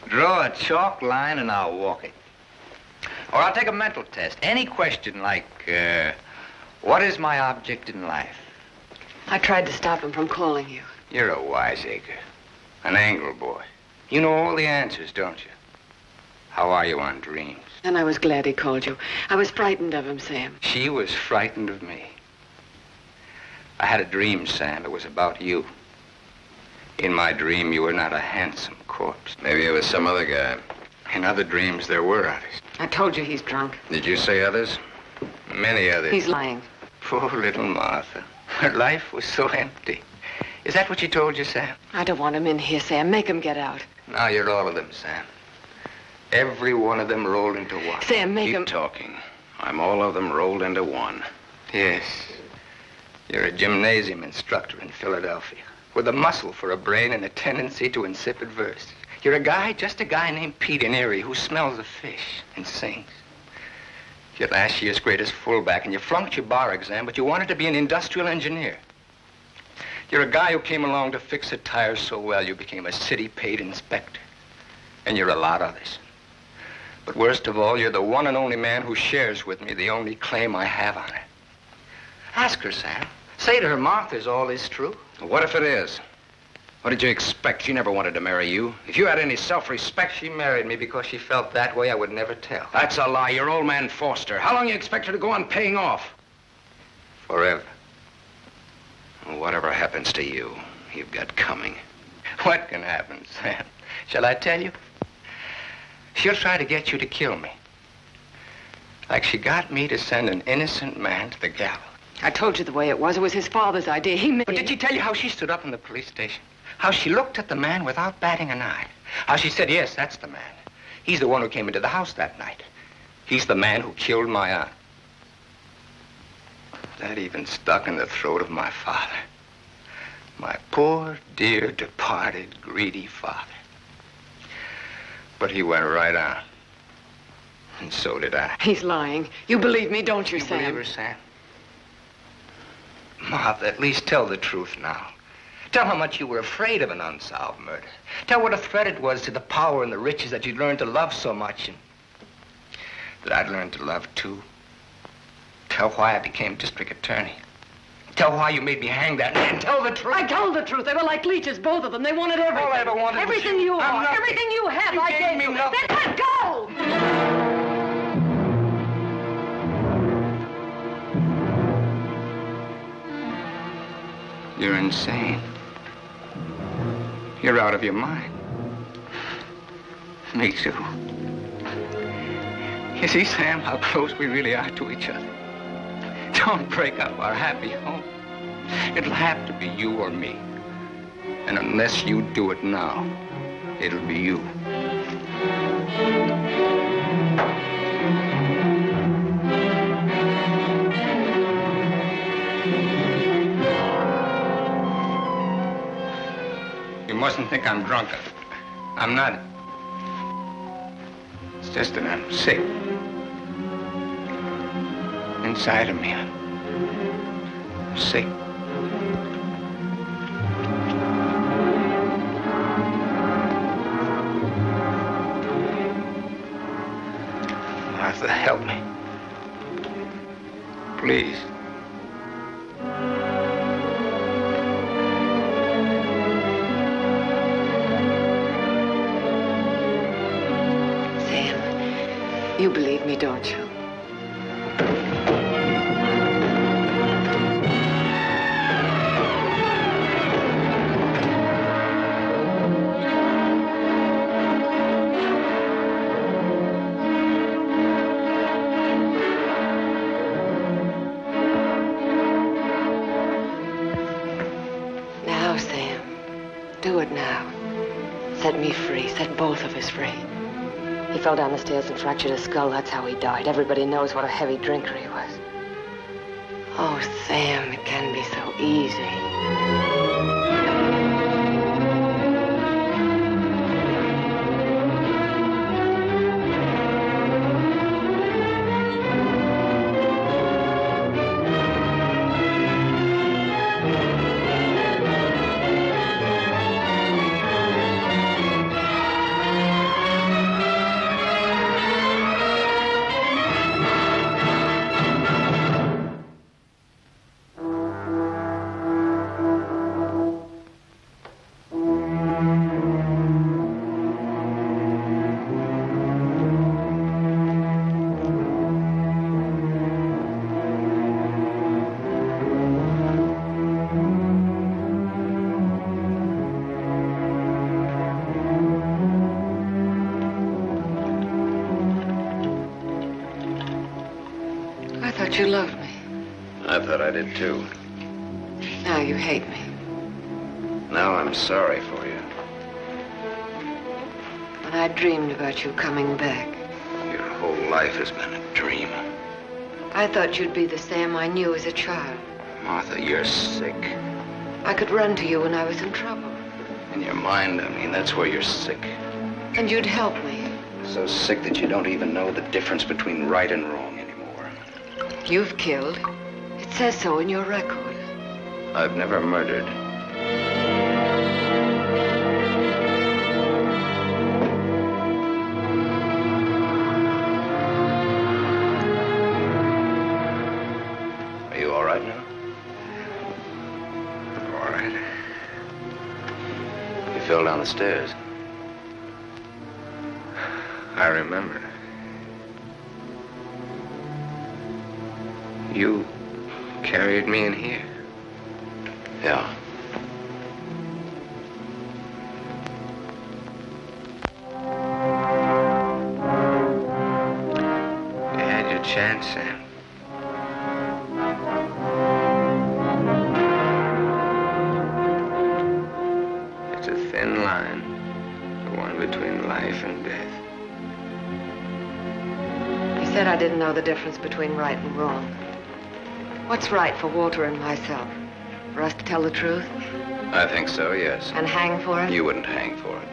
Draw a chalk line and I'll walk it. Or I'll take a mental test. Any question like, what is my object in life? I tried to stop him from calling you. You're a wiseacre. An angle boy. You know all the answers, don't you? How are you on dreams? And I was glad he called you. I was frightened of him, Sam. She was frightened of me. I had a dream, Sam. It was about you. In my dream, you were not a handsome corpse. Maybe it was some other guy. In other dreams, there were others. I told you he's drunk. Did you say others? Many others. He's lying. Poor little Martha. Her life was so empty. Is that what she told you, Sam? I don't want him in here, Sam. Make him get out. Now you're all of them, Sam. Every one of them rolled into one. Sam, make him... Keep talking. I'm all of them rolled into one. Yes. You're a gymnasium instructor in Philadelphia with a muscle for a brain and a tendency to insipid verse. You're a guy, just a guy named Pete in Erie who smells of fish and sings. You're last year's greatest fullback and you flunked your bar exam, but you wanted to be an industrial engineer. You're a guy who came along to fix a tire so well you became a city-paid inspector. And you're a lot others. But worst of all, you're the one and only man who shares with me the only claim I have on her. Ask her, Sam. Say to her, Martha, is all this true? What if it is? What did you expect? She never wanted to marry you. If you had any self-respect... She married me because she felt that way. I would never tell. That's a lie. Your old man forced her. How long you expect her to go on paying off? Forever. Well, whatever happens to you, you've got coming. What can happen, Sam? Shall I tell you? She'll try to get you to kill me. Like she got me to send an innocent man to the gallows. I told you the way it was. It was his father's idea. He made... But did she tell you how she stood up in the police station? How she looked at the man without batting an eye? How she said, yes, that's the man. He's the one who came into the house that night. He's the man who killed my aunt. That even stuck in the throat of my father. My poor, dear, departed, greedy father. But he went right on. And so did I. He's lying. You believe me, don't you, Sam? You believe her, Sam? Martha, at least tell the truth now. Tell how much you were afraid of an unsolved murder. Tell what a threat it was to the power and the riches that you'd learned to love so much and that I'd learned to love too. Tell why I became district attorney. Tell why you made me hang that man. Tell the truth. I told the truth. They were like leeches, both of them. They wanted everything. All I ever wanted everything was you are. nothing. Everything you have, You I gave gave me you. nothing. Then let go! You're insane. You're out of your mind. Me too. You see, Sam, how close we really are to each other. Don't break up our happy home. It'll have to be you or me. And unless you do it now, it'll be you. You mustn't think I'm drunk. I'm not. It's just that I'm sick. Inside of me, I'm sick. Martha, help me. Please. Sam, you believe me, don't you? Now, Sam, do it now. Set me free. Set both of us free. He fell down the stairs and fractured his skull. That's how he died. Everybody knows what a heavy drinker he was. Oh, Sam, it can be so easy. I thought you loved me. I thought I did too. Now you hate me. Now I'm sorry for you. When I dreamed about you coming back, Your whole life has been a dream. I thought you'd be the Sam I knew as a child. Martha, you're sick. I could run to you when I was in trouble. In your mind, I mean, that's where you're sick. And you'd help me. So sick that you don't even know the difference between right and wrong anymore. You've killed. It says so in your record. I've never murdered. Are you all right now? fell down the stairs. I remember. You carried me in here. Yeah. You had your chance, Sam. It's a thin line, the one between life and death. He said I didn't know the difference between right and wrong. What's right for Walter and myself? For us to tell the truth? I think so, yes. And hang for it? You wouldn't hang for it.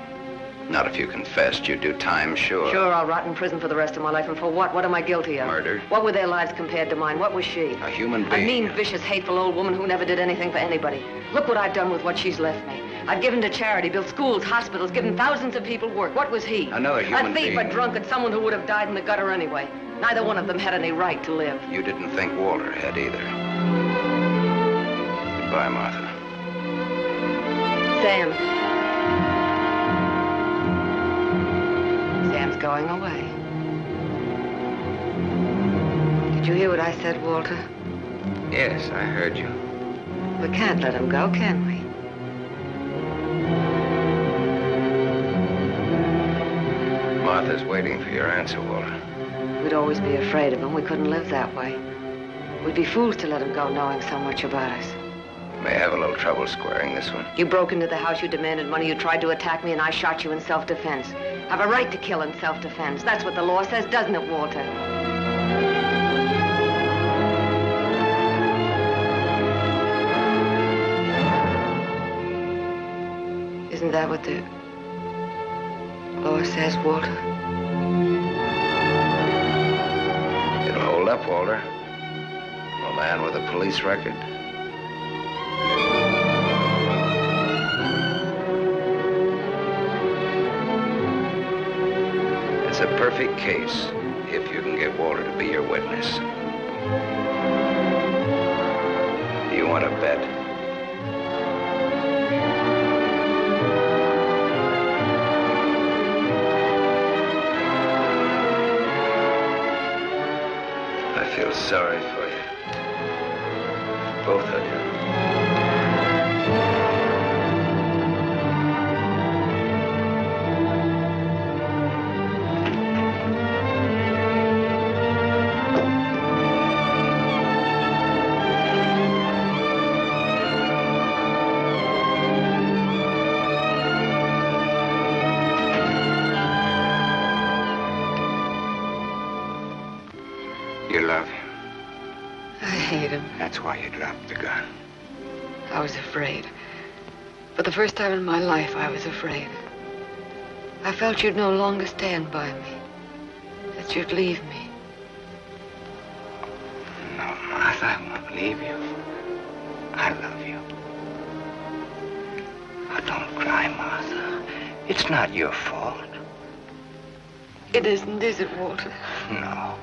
Not if you confessed. You'd do time, sure. Sure, I'll rot in prison for the rest of my life. And for what? What am I guilty of? Murder. What were their lives compared to mine? What was she? A human A being. mean, vicious, hateful old woman who never did anything for anybody. Look what I've done with what she's left me. I've given to charity, built schools, hospitals, given thousands of people work. What was he? Another human A thief, being. a drunkard, someone who would have died in the gutter anyway. Neither one of them had any right to live. You didn't think Walter had either. Goodbye, Martha. Sam. Sam's going away. Did you hear what I said, Walter? Yes, I heard you. We can't let him go, can we? Martha's waiting for your answer, Walter. We'd always be afraid of him. We couldn't live that way. We'd be fools to let him go knowing so much about us. May have a little trouble squaring this one. You broke into the house, you demanded money, you tried to attack me, and I shot you in self-defense. Have a right to kill in self-defense. That's what the law says, doesn't it, Walter? Isn't that what the law says, Walter? It'll hold up, Walter. A man with a police record. It's a perfect case if you can get Walter to be your witness. Do you want to bet? I feel sorry for you. Both of you. You love him. I hate him. That's why you dropped the gun. I was afraid. For the first time in my life, I was afraid. I felt you'd no longer stand by me. That you'd leave me. No, Martha, I won't leave you. I love you. Oh, don't cry, Martha. It's not your fault. It isn't, is it, Walter? No.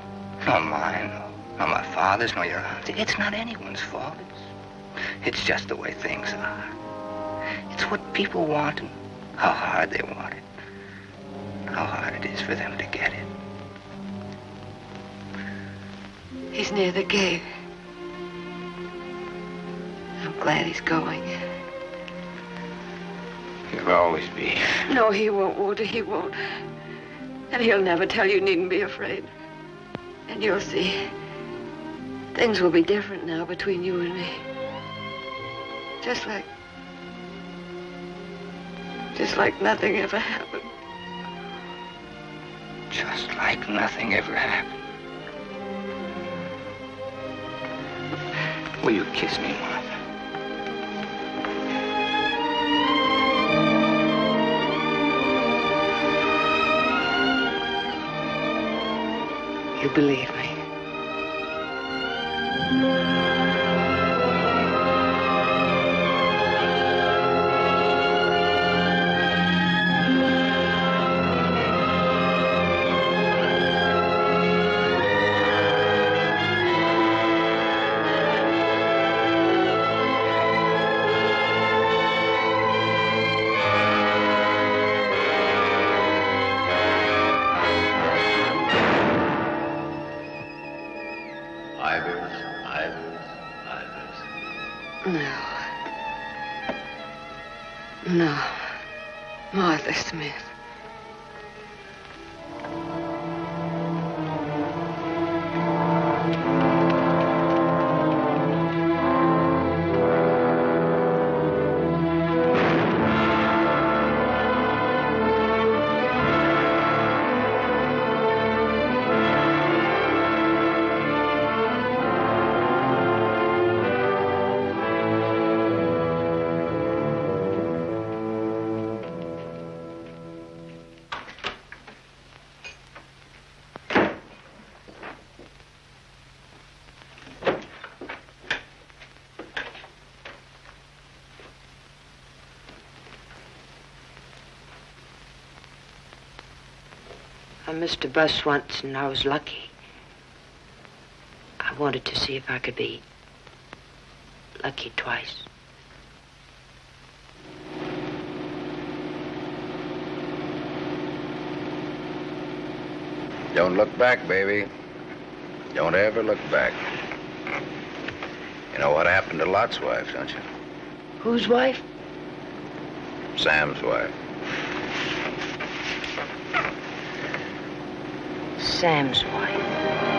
Not mine, nor my father's, nor your aunt's. It's not anyone's fault. It's just the way things are. It's what people want and how hard they want it. How hard it is for them to get it. He's near the gate. I'm glad he's going. He'll always be. No, he won't, Walter, he won't. And he'll never tell you needn't be afraid. And you'll see, things will be different now between you and me. Just like nothing ever happened. Just like nothing ever happened. Will you kiss me, Martha? You believe me. No. No. Martha Smith. I missed a bus once and I was lucky. I wanted to see if I could be lucky twice. Don't look back, baby. Don't ever look back. You know what happened to Lot's wife, don't you? Whose wife? Sam's wife. Sam's wife.